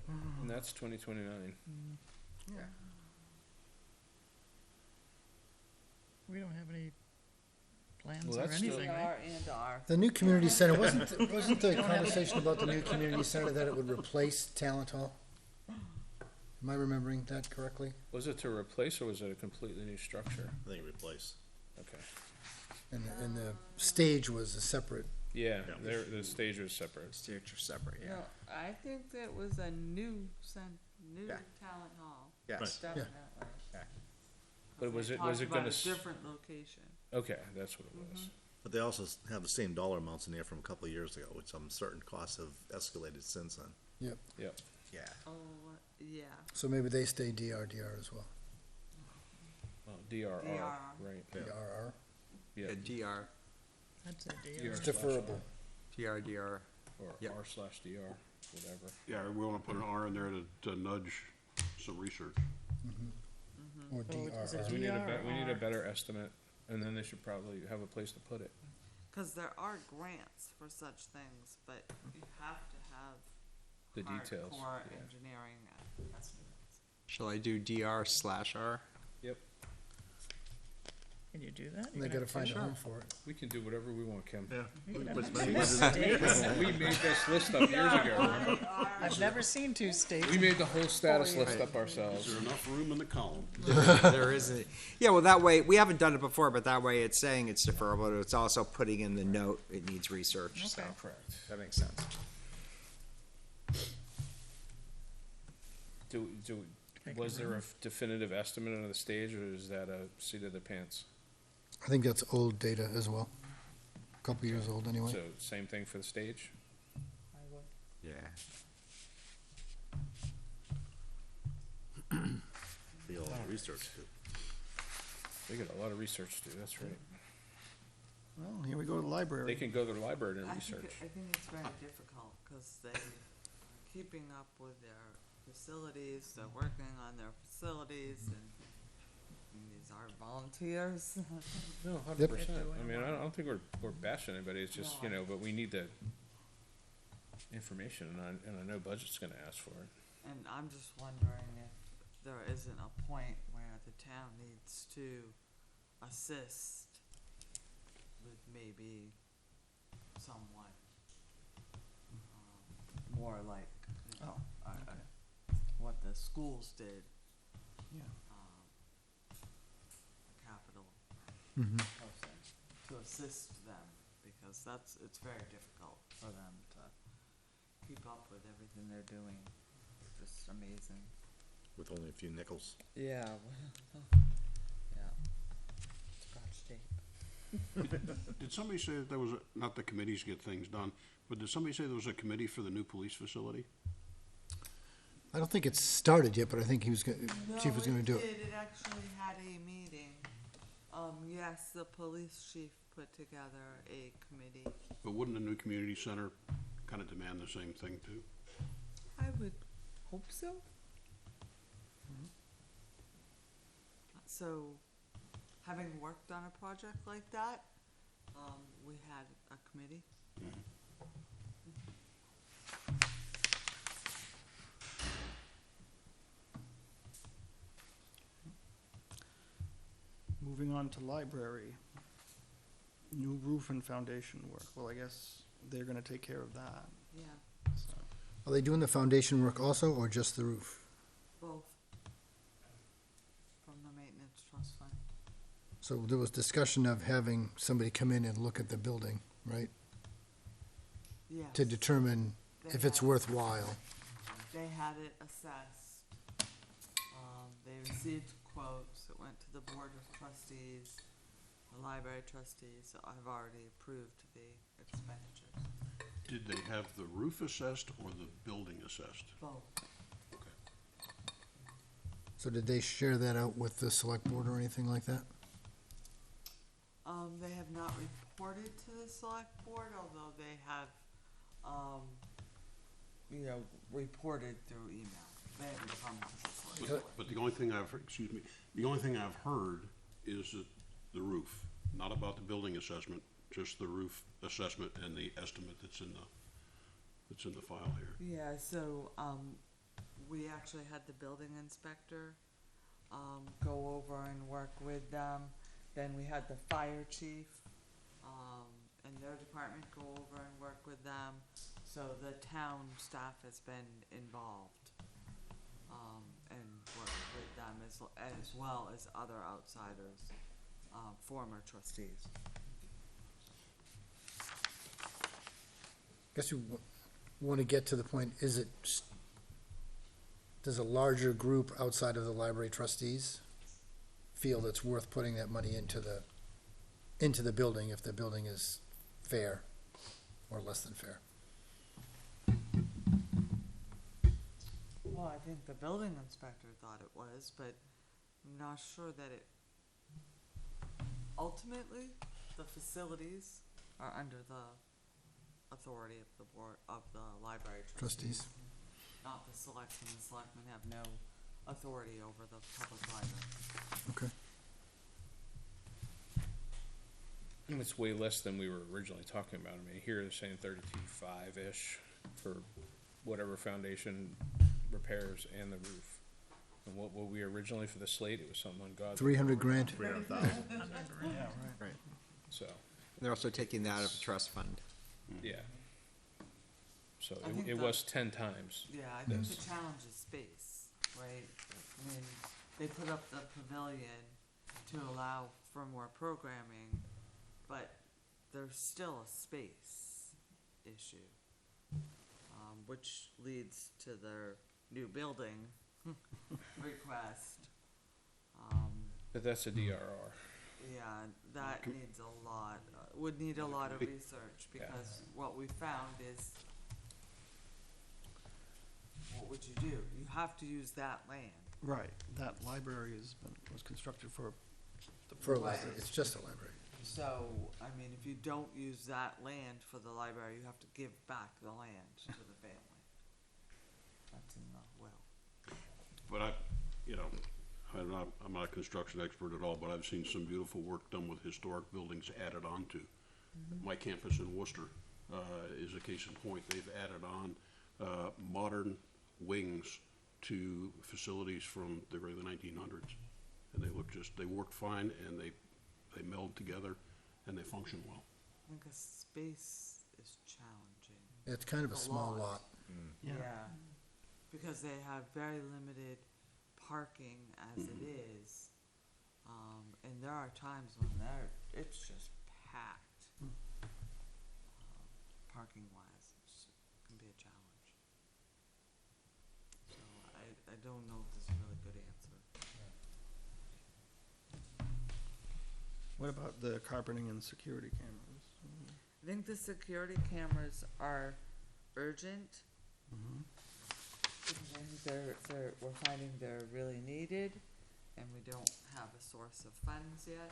And that's 2029. Yeah. We don't have any plans Well, or that's still- anything, right? and R. the new community center, wasn't the conversation about the new community center that it would replace Talent Hall? Am I remembering that correctly? Was it to replace or was it a completely new structure? I think replace. Okay. And the stage was a separate, Yeah, the stage was separate. Stages are separate, yeah. No, I think that was a new new Yeah. talent hall. Yes. Definitely. But was it Talked gonna about s- a different location. Okay, that's what it was. But they also have the same dollar amounts in there from a couple of years ago, which I'm certain costs have escalated since then. Yep. Yeah. Oh, yeah. so maybe they stay DRDR as well. Well, DRR, DRR. right, Yeah. DRR. yeah. DR, I'd say D. DR It's slash deferrable. DR. Or Yep. R/DR, whatever. Yeah, we wanna put an R in there to nudge some research. Or Oh, is it DRR. We need we need a DRR. better estimate, and then they should probably have a place to put it. Because there are grants for such things, but you have to have The details, hardcore yeah. engineering estimates. Shall I do DR/R? Yep, Can you do that? And they gotta find a home for it. we can do whatever we want, Kim. Yeah. You could But have maybe two it's in- states. We made this list up years ago, remember? I've never seen two states. We made the whole status list Right. up ourselves. Is there enough room in the column? There isn't. Yeah, well, that way, we haven't done it before, but that way it's saying it's deferrable, but it's also putting in the note, it needs research, so. Okay. Correct. That makes sense. Was there a definitive estimate on the stage, or is that a seat of the pants? I think that's old data as well. Couple years old anyway. So, same thing for the stage? Yeah. Be a lot of research too. They got a lot of research to do, that's right. Well, here we go to the library. They can go to the library and I research. think it's very difficult, because they are keeping up with their facilities, they're working on their facilities, and these are volunteers. No, Yep. 100%. I mean, I don't think we're bashing anybody, it's just, you know, but we need the information, and I know budget's gonna ask for it. And I'm just wondering if there isn't a point where the town needs to assist with maybe somewhat, more like, you know, what the schools did. Yeah. Capital Mhm. person to assist them, because it's very difficult for them to keep up with everything they're doing. Just amazing. With only a few nickels. Yeah. Yeah. Scotch tape. Did somebody say that there was, not the committees get things done, but did somebody say there was a committee for the new police facility? I don't think it's started yet, but I think he was, chief was gonna do it. It actually had a meeting. Yes, the police chief put together a committee. But wouldn't the new community center kind of demand the same thing too? I would hope so. So, having worked on a project like that, we had a committee. Moving on to library. New roof and foundation work. Well, I guess they're gonna take care of that, Yeah, so. Are they doing the foundation work also, or just the roof? both. From the maintenance trust fund. So there was discussion of having somebody come in and look at the building, right? Yes. To determine if it's worthwhile. They had it assessed. They received quotes. It went to the board of trustees, the library trustees. So I've already approved the expenditures. Did they have the roof assessed or the building assessed? Both. So did they share that out with the select board or anything like that? They have not reported to the select board, although they have, reported through email. They haven't come to the select board. But the only thing the only thing I've heard is that the roof, not about the building assessment, just the roof assessment and the estimate that's in the file here. Yeah, so, we actually had the building inspector, go over and work with them. Then we had the fire chief, and their department go over and work with them. So the town staff has been involved, and worked with them as well as other outsiders, former trustees. Guess we want to get to the point, does a larger group outside of the library trustees feel it's worth putting that money into the building if the building is fair or less than fair? Well, I think the building inspector thought it was, but I'm not sure that it, ultimately, the facilities are under the authority of the board, of the library trustees. Trustees. Not the selectmen. The selectmen have no authority over the public library. Okay. And it's way less than we were originally talking about. I mean, here they're saying 32.5-ish for whatever foundation repairs and the roof. And what were we originally for the slate? It was something ungodly. 300 grand? 300,000. Right. So, They're also taking that out of the trust fund. yeah. So I think it the- was 10 times. Yeah, I think the challenge is space, right? I mean, they put up the pavilion to allow for more programming, but there's still a space issue, which leads to their new building request. But that's a DRR. Yeah, that needs a lot, would need a lot of research, because what we found is, what would you do? You have to use that land. Right, that library was constructed for For a library, it's just a library. So, I mean, if you don't use that land for the library, you have to give back the land to the family. That's in the will. But I'm not a construction expert at all, but I've seen some beautiful work done with historic buildings added onto. My campus in Worcester is a case in point. They've added on modern wings to facilities from the early 1900s. And they work fine, and they meld together, and they function well. I think a space is challenging. It's kind of a A small lot. lot. Yeah. Because they have very limited parking as it is. And there are times when it's just packed. Parking wise, it can be a challenge. So I don't know if this is a really good answer. What about the carpeting and security cameras? I think the security cameras are urgent. Because I think we're finding they're really needed, and we don't have a source of funds yet.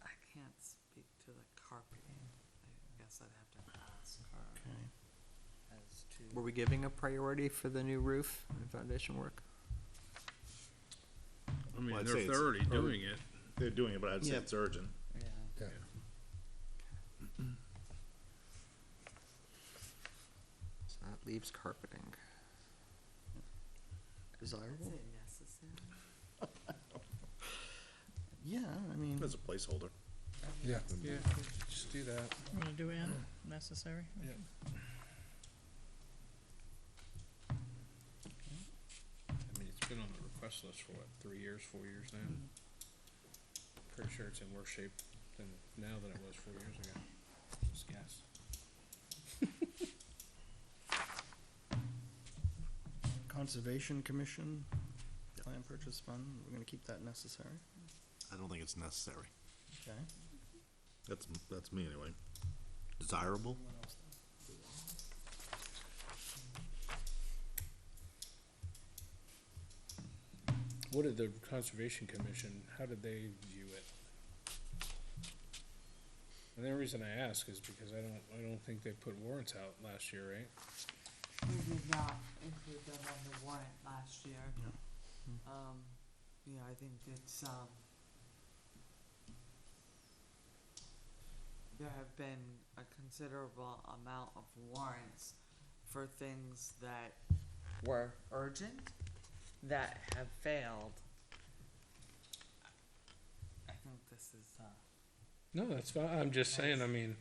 I can't speak to the carpeting. I guess I'd have to ask her Okay. as to. Were we giving a priority for the new roof and foundation work? I mean, Well, I'd they're say it's already urgent. doing it. They're doing it, but I'd say Yeah. it's urgent. Yeah. Yeah. So that leaves carpeting. I'd Desirable? say necessary. Yeah, I mean, As a placeholder. Yeah. Yeah, just do that. I'm gonna do N, necessary. Yeah. I mean, it's been on the request trust list for what, 3 years, 4 years now? Pretty sure it's in worse shape now than it was 4 years ago. Just guess. Conservation Commission, Land Purchase Fund, we're gonna keep that necessary, I don't think it's necessary. okay? That's me anyway. Desirable? What did the Conservation Commission, how did they view it? And the only reason I ask is because I don't think they put warrants out last year, right? We did not include them on the warrant last year. Yeah, I think it's, there have been a considerable amount of warrants for things that were urgent, that have failed. I think this is, No, that's fine. I'm just saying, I mean,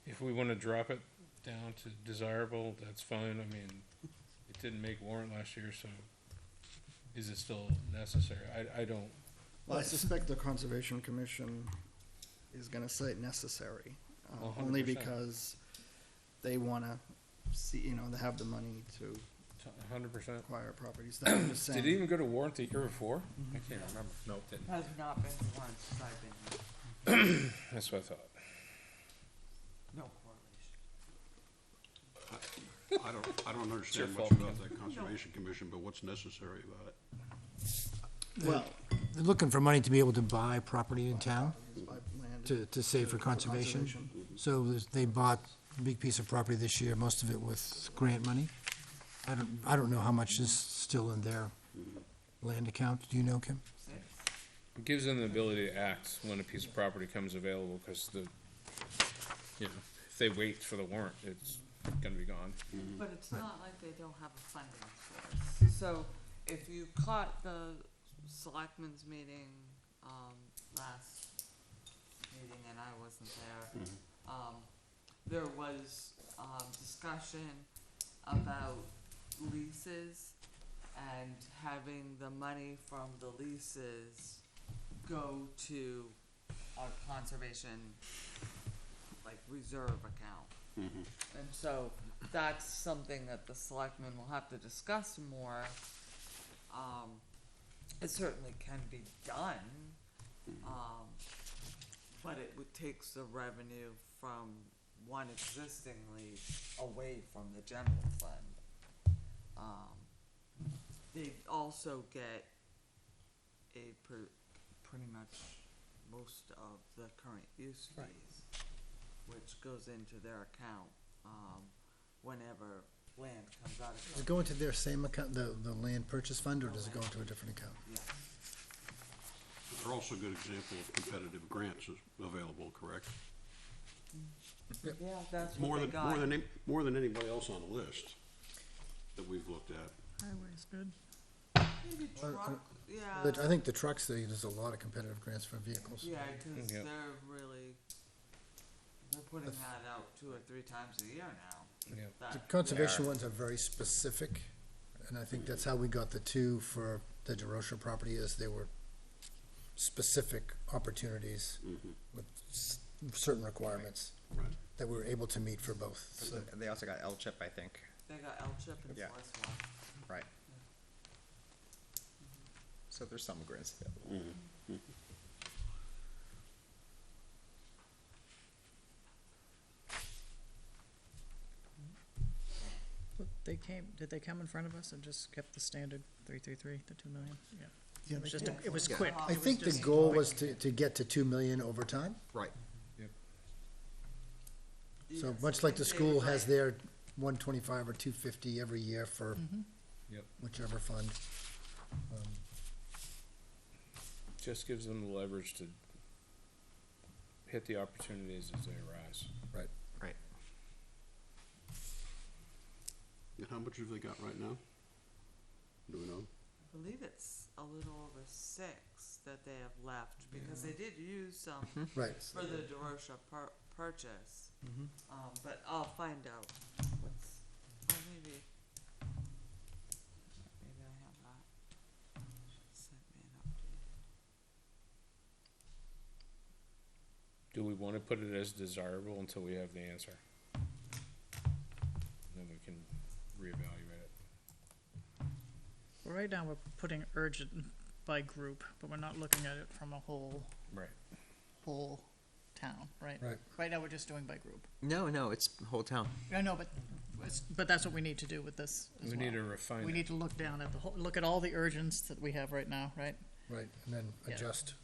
if we wanna drop it down to desirable, that's fine. I mean, it didn't make warrant last year, so is it still necessary? I don't, Well, I suspect the Conservation Commission is gonna say necessary, Well, only 100%. because they wanna see, they have the money to 100%. acquire properties, that I'm just saying. Did it even go to warrant the year before? I can't remember. No, it didn't. has not been warrant since I've been here. That's what I thought. No correlation. I don't understand your much fault, about that Conservation Commission, but what's necessary about it? Well, They're looking for money to be able to buy property in town buy land to save for conservation. So they bought a big piece of property this year, most of it with grant money. I don't know how much is still in their land account. Do you know, Kim? It gives them the ability to act when a piece of property comes available, because if they wait for the warrant, it's gonna be gone. But it's not like they don't have a funding source. So if you caught the selectmen's meeting, last meeting and I wasn't there, there was, discussion about leases and having the money from the leases go to a conservation, like, reserve account. And so that's something that the selectmen will have to discuss more. It certainly can be done, but it would takes the revenue from one existing lease away from the general fund. They also get pretty much most of the current use fees, which goes into their account, whenever land comes out of. Does it go into their same account, the land purchase fund, or does it go into a different account? Yeah. They're also a good example of competitive grants is available, correct? Yeah, that's More what they than, got. more than anybody else on the list that we've looked at. Highway's good. Maybe truck, yeah. But I think the trucks, there's a lot of competitive grants for vehicles. Yeah, cause Yeah. they're putting that out 2 or 3 times a year now. Yeah. That- The conservation ones are very specific, and I think that's how we got the two for the DeRocher property, is they were specific opportunities with certain requirements Right. that we were able to meet for both. So They also got L-chip, I think. They got L-chip and Yeah. Slice One. Right. So there's some grants available. Did they come in front of us and just kept the standard 333, the 2 million? Yeah. Yeah, It was they just, did. it was Yeah. quick. I It was think the just goal quick. was to get to 2 million over time. Right. So Yes, much I like the think they school would has like- their 125 or 250 every year for Yep. whichever fund. Just gives them the leverage to hit the opportunities as they arise. Right. Right. And how much have they got right now? Do we know? I believe it's a little over 6 that they have left, because they did use some Right. for the DeRocher purchase. But I'll find out what's, maybe I have that. gonna put it as desirable until we have the answer. Then we can reevaluate it. Well, right now, we're putting urgent by group, but we're not looking at it from a whole Right. town, right? Right. Right now, we're just doing by group. No, it's whole town. I know, but that's what we need to do with this as We well. need to refine We it. need to look down at the whole, look at all the urgents that we have right now, right? Right, and then Yeah. adjust.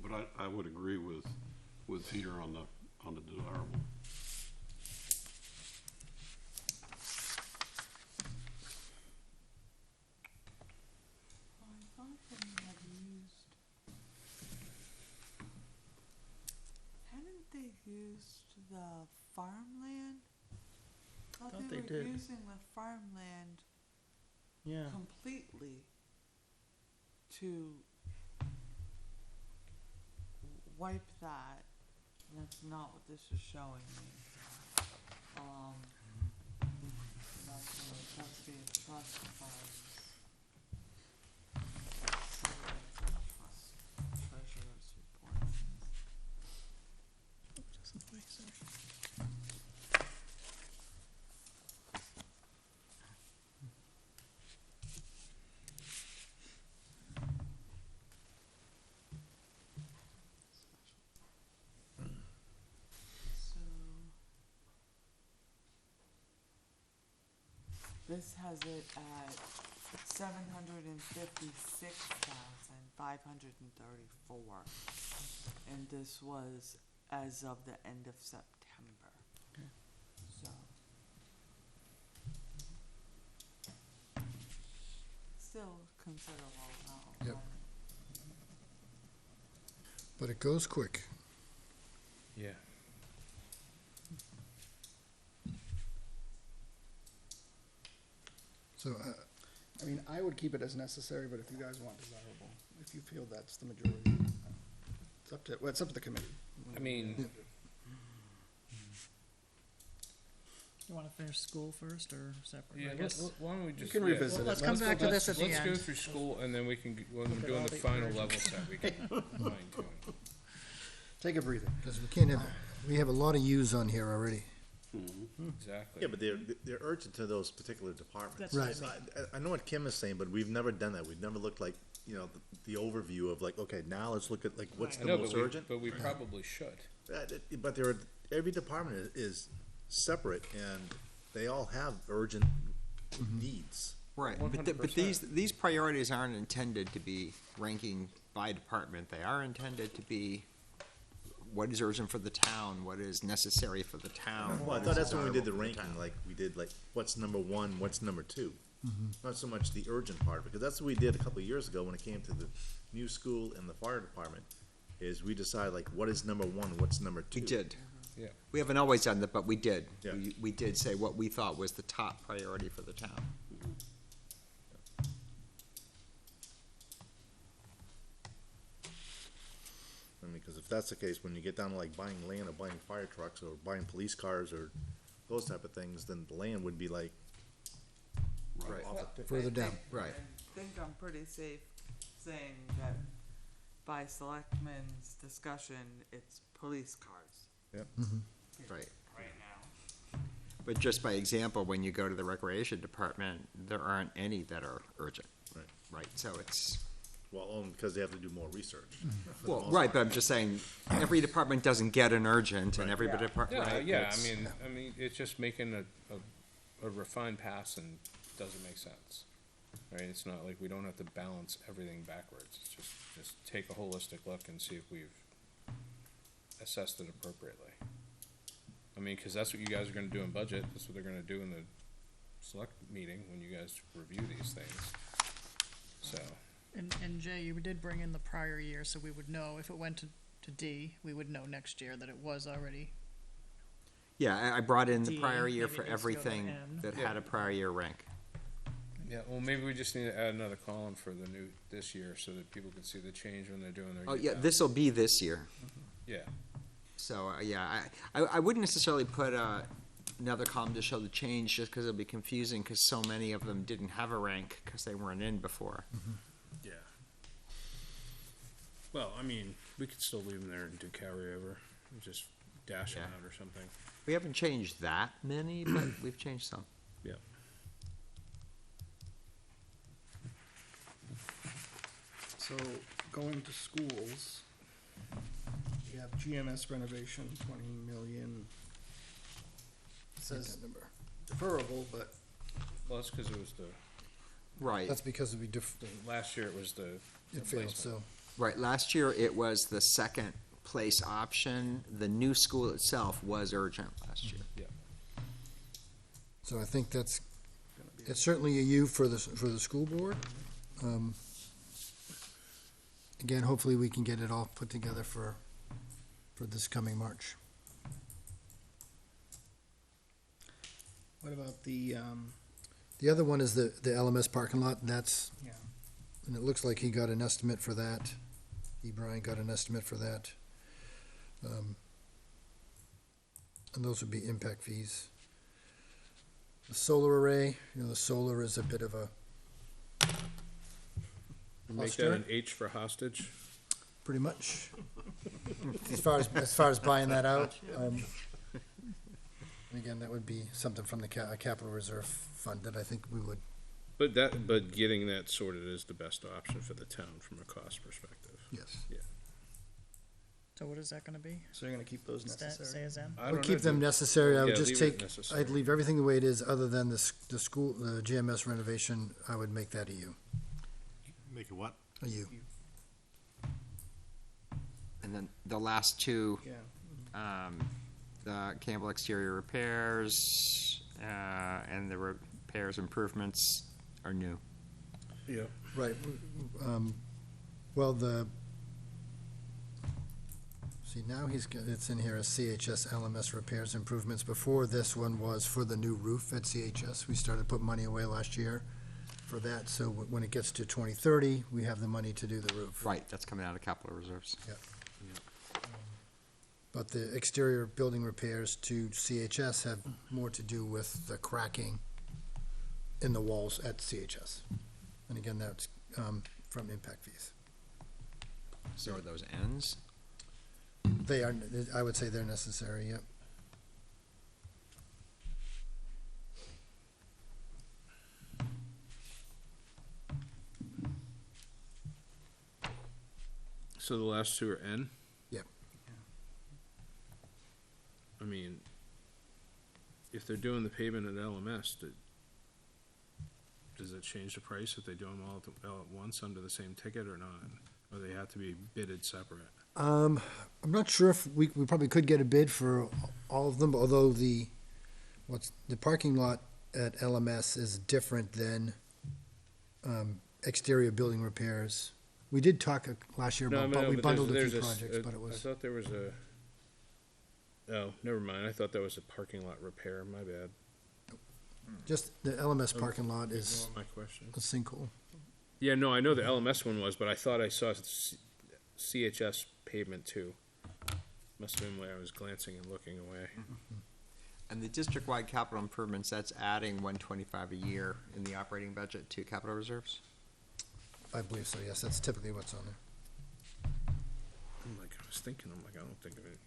But I would agree with Peter on the desirable. I thought they had used. Hadn't they used the farmland? Thought Thought they they were did. using the farmland Yeah. completely to wipe that. That's not what this is showing me. That's the trust funds. Trust treasurer's report. So this has it at 756,534, and this was as of the end of September. So still considerable amount of Yep. money. But it goes quick. Yeah. So, I mean, I would keep it as necessary, but if you guys want desirable, if you feel that's the majority, it's up to the committee. I mean, You wanna finish school first or separate? yeah, I guess? why don't we just? can yeah, revisit it. Let's come back to this at the Let's go end. through school and then we can, when Look we're at doing all the the final urgent- level set, we can fine tune. Take a breather. because we can't have, we have a lot of U's on here already. Exactly. Yeah, but they're urgent to those particular departments. That's Right. So I know what Kim is saying, but we've never done that. We've never looked like, you know, the overview of like, okay, now let's look at like, what's I the know, most but urgent? we probably should. But every department is separate and they all have urgent needs. Right, but 100%. these priorities aren't intended to be ranking by department. They are intended to be what is urgent for the town, what is necessary for the town. Well, I what thought is that's when we did the desirable for ranking, town. like, we did like, what's number one, what's number two? Not so much the urgent part, because that's what we did a couple of years ago when it came to the new school and the fire department, is we decided like, what is number one, what's number two? We did. Yeah. We haven't always done that, but we did. Yeah. We did say what we thought was the top priority for the town. I mean, because if that's the case, when you get down to like buying land or buying fire trucks or buying police cars or those type of things, then the land would be like. Right. off the- Further down. Right. I think I'm pretty safe saying that by selectmen's discussion, it's police cars Yep. Right. right now. But just by example, when you go to the recreation department, there aren't any that are urgent. Right. Right, so it's, Well, only because they have to do more research. for the well, most right, part. but I'm just saying, every department doesn't get an urgent and Right. every Yeah. department, Yeah, right? yeah, It's- I mean, it's just making a refined pass and doesn't make sense. Right, it's not like we don't have to balance everything backwards, it's just take a holistic look and see if we've assessed it appropriately. I mean, cause that's what you guys are gonna do in budget, that's what they're gonna do in the select meeting, when you guys review these things. So, And Jay, you did bring in the prior year, so we would know, if it went to D, we would know next year that it was already. Yeah, I brought in the D, prior year maybe for it needs to go to everything N. that Yeah. had a prior year rank. yeah, well, maybe we just need to add another column for the new, this year, so that people can see the change when they're doing their. Oh, year yeah, count. this'll be this year. Yeah, So, yeah, I wouldn't necessarily put another column to show the change, just because it'll be confusing, because so many of them didn't have a rank, because they weren't in before. yeah. Well, I mean, we could still leave them there and do carryover, and just dash them Yeah. out or something. We haven't changed that many, but we've changed some. Yeah. So, going to schools, we have GMS renovation, 20 million. It says deferrable, but Well, that's because it was Right, That's because last year it was the it failed, replacement. so. right. Last year, it was the second place option. The new school itself was urgent last year. So I think it's certainly a U for the school board. Again, hopefully we can get it all put together for this coming March. what about the, The other one is the LMS parking lot, and yeah, and it looks like he got an estimate for that. Brian got an estimate for that. And those would be impact fees. The solar array, the solar is a bit of a, Make Cluster? that an H for hostage. pretty much. As far as buying that out, again, that would be something from the capital reserve fund that I think we would, But getting that sorted is the best option for the town from a cost perspective. yes. So what is that gonna be? so you're gonna keep those Say necessary? as in? I We'll don't keep know, them necessary, I would Yeah, just leave it take, necessary. I'd leave everything the way it is, other than the school, the GMS renovation, I would make that a U, Make it what? a U. And then the last two, Yeah, the Campbell exterior repairs, and the repairs improvements are new. Yeah. Right, well, see, now it's in here as CHS LMS repairs improvements. Before, this one was for the new roof at CHS. We started putting money away last year for that, so when it gets to 2030, we have the money to do the roof. Right, that's coming out of capital reserves. But the exterior building repairs to CHS have more to do with the cracking in the walls at CHS. And again, that's from impact fees. So are those ends? They are, I would say they're necessary, yep. So the last two are N? Yep. I mean, if they're doing the pavement at LMS, does it change the price if they do them all at once under the same ticket or not? Or they have to be bidded separate? I'm not sure if we probably could get a bid for all of them, although the parking lot at LMS is different than, exterior building repairs. We did talk last year No, about, no, but we but bundled a there's few a s- projects, but it I was, thought there was oh, never mind, I thought that was a parking lot repair, my bad. just the LMS parking lot is My question. a sinkhole. Yeah, no, I know the LMS one was, but I thought I saw CHS pavement too. Must have been where I was glancing and looking away. And the district-wide capital improvements, that's adding 125 a year in the operating budget to capital reserves? I believe so, yes, that's typically what's on there. I was thinking, I don't think of it,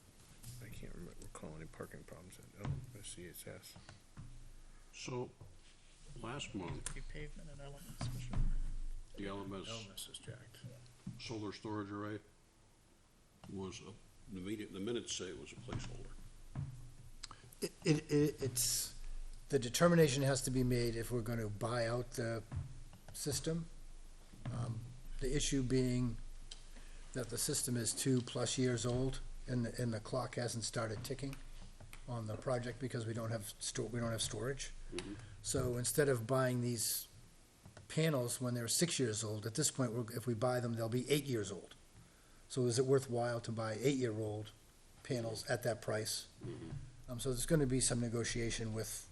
I can't recall any parking problems at CHS. So, last month, Be pavement at elements, for sure. the LMS LMS is jacked. solar storage array was, the minutes say it was a placeholder. It's, the determination has to be made if we're gonna buy out the system. The issue being that the system is 2+ years old, and the clock hasn't started ticking on the project because we don't have storage. So instead of buying these panels when they're 6 years old, at this point, if we buy them, they'll be 8 years old. So is it worthwhile to buy 8-year-old panels at that price? So there's gonna be some negotiation with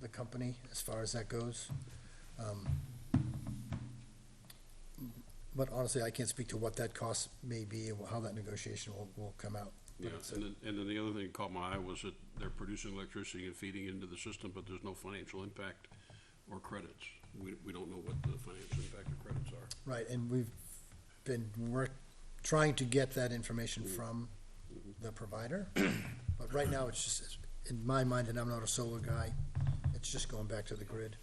the company as far as that goes. But honestly, I can't speak to what that cost may be and how that negotiation will come out. Yeah, and then the other thing that caught my eye was that they're producing electricity and feeding into the system, but there's no financial impact or credits. We don't know what the financial impact or credits are. Right, and we've been trying to get that information from the provider. But right now, it's just, in my mind, and I'm not a solar guy, it's just going back to the grid.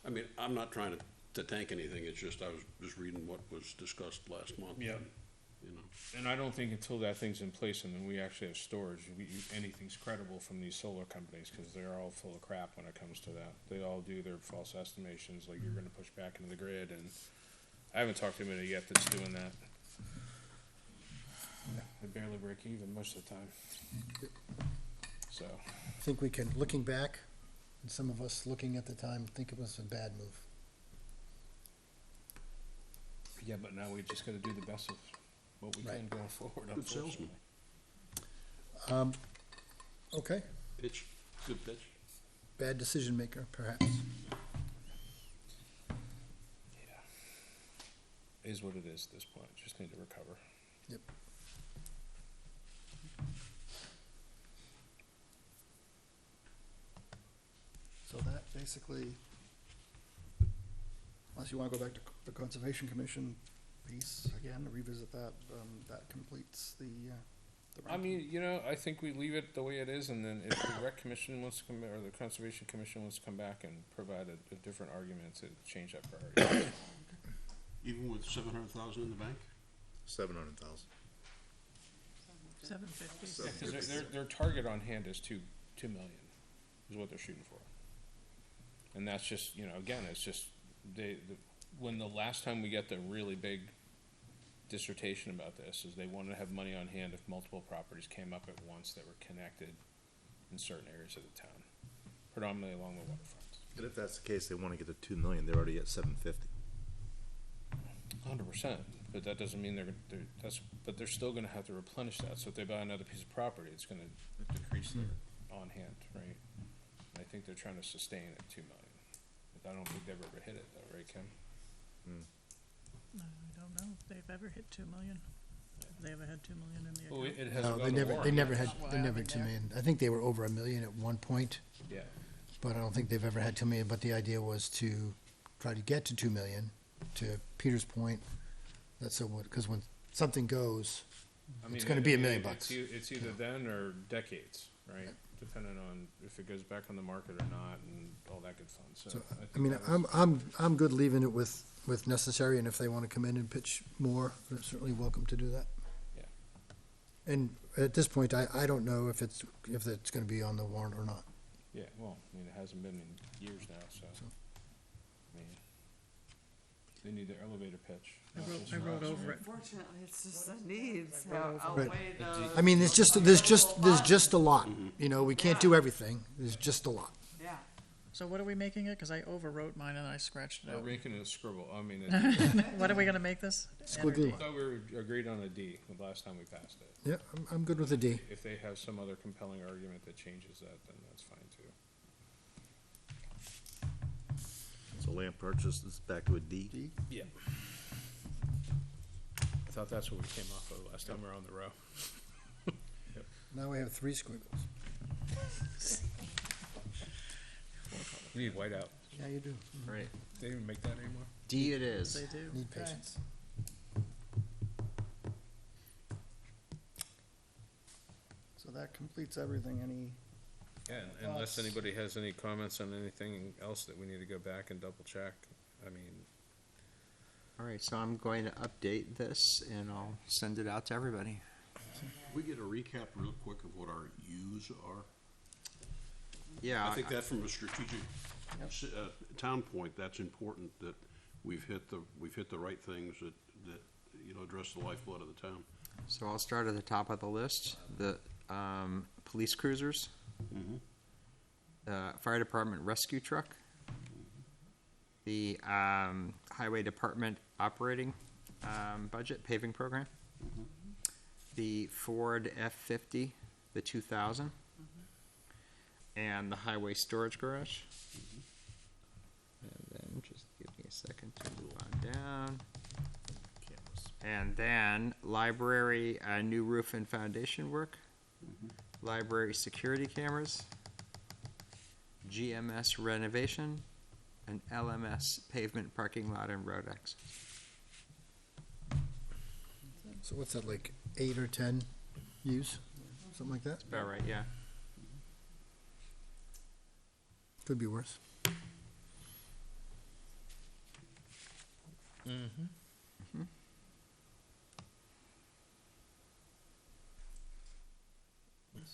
I mean, I'm not trying to tank anything, it's just I was just reading what was discussed last month. Yeah. You know, And I don't think until that thing's in place and then we actually have storage, anything's credible from these solar companies, cause they're all full of crap when it comes to that. They all do their false estimations, like you're gonna push back into the grid, and I haven't talked to anybody yet that's doing that. They barely break even most of the time. So, I think we can, looking back, and some of us looking at the time, think it was a bad move. yeah, but now we just gotta do the best of what we can Right. going forward, Good salesman. unfortunately. Okay, Pitch, good pitch. bad decision maker, perhaps. Yeah. Is what it is at this point, just need to recover. Yep. So that basically, unless you wanna go back to the Conservation Commission piece again, revisit that, that completes the I mean, you know, I think we leave it the way it is, and then if the rec commission wants to come, or the conservation commission wants to come back and provide a different argument to change that priority. Even with 700,000 in the bank? 700,000. 750. Yeah, 'cause their target on hand is two million, is what they're shooting for. And that's just, you know, again, it's just, when the last time we got the really big dissertation about this, is they wanted to have money on hand if multiple properties came up at once that were connected in certain areas of the town, predominantly along the waterfronts. And if that's the case, they wanna get to 2 million, they're already at 750. 100%, but that doesn't mean but they're still gonna have to replenish that, so if they buy another piece of property, it's gonna decrease their on hand, right? And I think they're trying to sustain at 2 million, but I don't think they've ever hit it though, right, Kim? I don't know if they've ever hit 2 million. Have they ever had 2 million in the Well, account? it No, hasn't they gone to never, warrant they never yet. had, Well, they I never mean, 2 they're- million. I think they were over 1 million at one point, Yeah, but I don't think they've ever had 2 million, but the idea was to try to get to 2 million, to Peter's point. That's so what, because when something goes, I mean, It's gonna be $1 million it's It's either then or decades, right? Depending on if it goes back on the market or not and all that good fun, so. so, I think mean, that was- I'm good leaving it with necessary, and if they wanna come in and pitch more, they're certainly welcome to do that. Yeah. And at this point, I don't know if it's gonna be on the warrant or not. Yeah, well, I mean, it hasn't been in years now, so, So- I mean, they need their elevator pitch. I wrote over it. Unfortunately, it's just the needs Right. outweigh the. I mean, there's just a lot, you know, we can't do everything, there's just a lot. Yeah, So what are we making it? Cause I overwrote mine and I scratched it We're out. making it a scribble, I mean, What are we gonna make this? Squiggly I line. thought we were agreed on a D the last time we passed it. Yeah, I'm good with a D. If they have some other compelling argument that changes that, then that's fine too. So land purchase is back to a D. Yeah. I thought that's what we came off of last time we were on the row. Now we have 3 squiggles. We need whiteout. Yeah, you do. Right. They didn't even make that anymore. D it is. They do. Need Okay. patience. So that completes everything. Any, Yeah, unless anybody has any comments on anything else that we need to go back and double check, I mean, All right, so I'm going to update this and I'll send it out to everybody. We get a recap real quick of what our U's are. Yeah. I think that from a strategic town point, that's important that we've hit the right things that, you know, address the lifeblood of the town. So I'll start at the top of the list, the, police cruisers, fire department rescue truck, the, highway department operating, budget paving program, the Ford F-50, the 2000, and the highway storage garage. And then, just give me a second to move on down. And then, library, new roof and foundation work, library security cameras, GMS renovation, and LMS pavement parking lot and road access. So what's that, like 8 or 10 use, something like that? About right, yeah. Could be worse.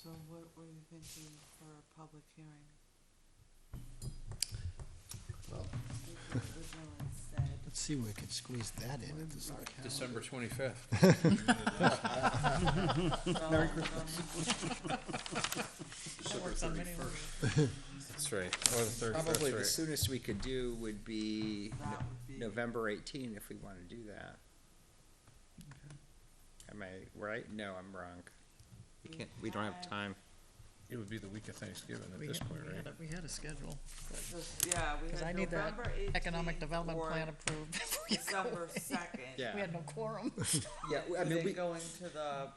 So what were you thinking for a public hearing? Well, You originally said Let's see if we can squeeze that in. at this point. December 25th. That works on many levels. That's right. Or the 31st, Probably the right. soonest we could do would be that would be. November 18 if we want to do that. Am I right? No, I'm wrong. We don't have time. It would be the week of Thanksgiving at We this had- point, we right? had a- We had a schedule, Yeah, we because I had need that November 18th economic development or plan approved before you go. December 2nd. Yeah. We had no quorum. Yeah, I And mean, then we, going to the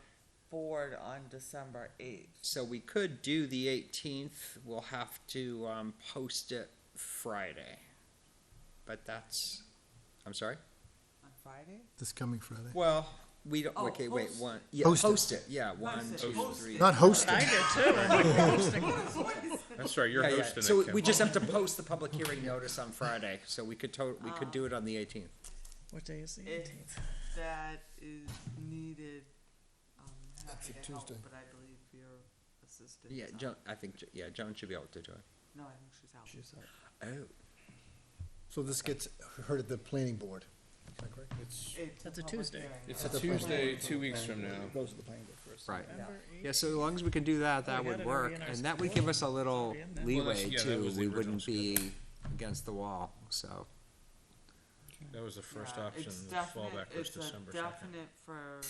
board on December 8th. so we could do the 18th. We'll have to post it Friday. But that's, I'm sorry? On Friday? This coming Friday. Well, we don't, Oh, okay, wait, post- one, yeah, Post it. post it, yeah, one, Post it. two, Post three. it. Not hosting. I did too. I'm like, hosting. That's right, you're Yeah, yeah. hosting it, So Kim. we just have to post the public hearing notice on Friday, so we could we could do it on the 18th. What day is the If 18th? that is needed, That's happy a to help, Tuesday. but I believe your assistant. Yeah, Joan, I think, yeah, Joan should be able to do it. No, I think she's out. Oh. So this gets heard at the planning board. Is that correct? It's That's a public Tuesday. hearing. It's At a the planning Tuesday, board. 2 weeks from now. Goes to the planning board first. Right. November Yeah, 8th? so as long as we can do that, that Oh, we would had it work, already in our and that would schedule. give us a little Already in there. Well, leeway that's- yeah, that too. was the We original wouldn't be against the wall, so. That was the first Yeah, option, it's the definite- fallback was December It's 2nd. a definite for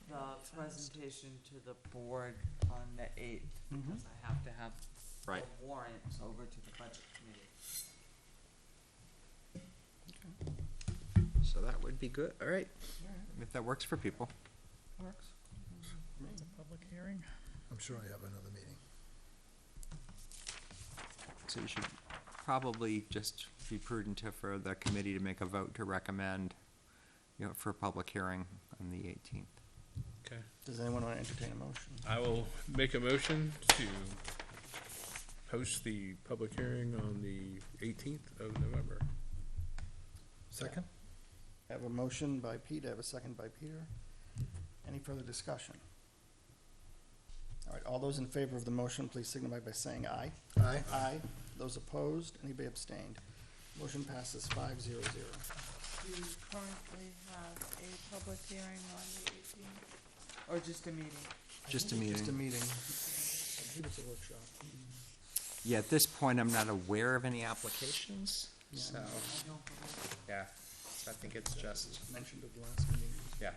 the presentation to the board on the 8th, because I have to have Right. the warrant over to the budget committee. So that would be good, all right, if that works for people. Works. It's a public hearing. I'm sure I have another meeting. So you should probably just be prudent for the committee to make a vote to recommend, for a public hearing on the 18th. Okay. Does anyone want to entertain a motion? I will make a motion to post the public hearing on the 18th of November. Second? I have a motion by Pete, I have a second by Peter. Any further discussion? All right, all those in favor of the motion, please signify by saying aye. Aye. Aye. Those opposed, anybody abstained? Motion passes 5-0-0. Do you currently have a public hearing on the 18th? Or just a meeting? Just a Just a meeting. meeting. I believe it's a workshop. Yeah, at this point, I'm not aware of any applications, so, I don't believe. yeah, so I think it's just, Mentioned at the last meeting. yeah.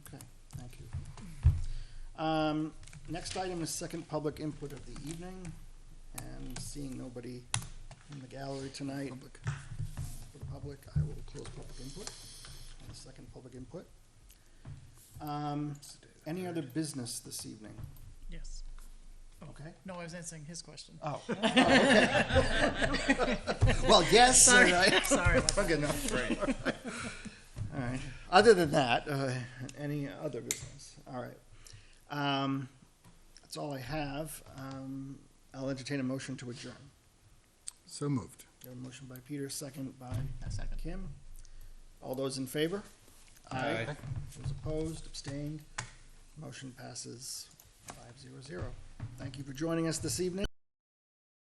Okay, thank you. Next item is second public input of the evening, and seeing nobody in the gallery tonight. For the public, I will close public input, and the second public input. Any other business this evening? Yes. Okay. No, I was answering his question. Oh. Okay. Well, yes, all Sorry. right. Sorry about Okay, no. All right. Other than that, any other business? All right. That's all I have. I'll entertain a motion to adjourn. So moved. We have a motion by Peter, second by A second. Kim. All those in favor? Aye. Those opposed, abstained, motion passes 5-0-0. Thank you for joining us this evening.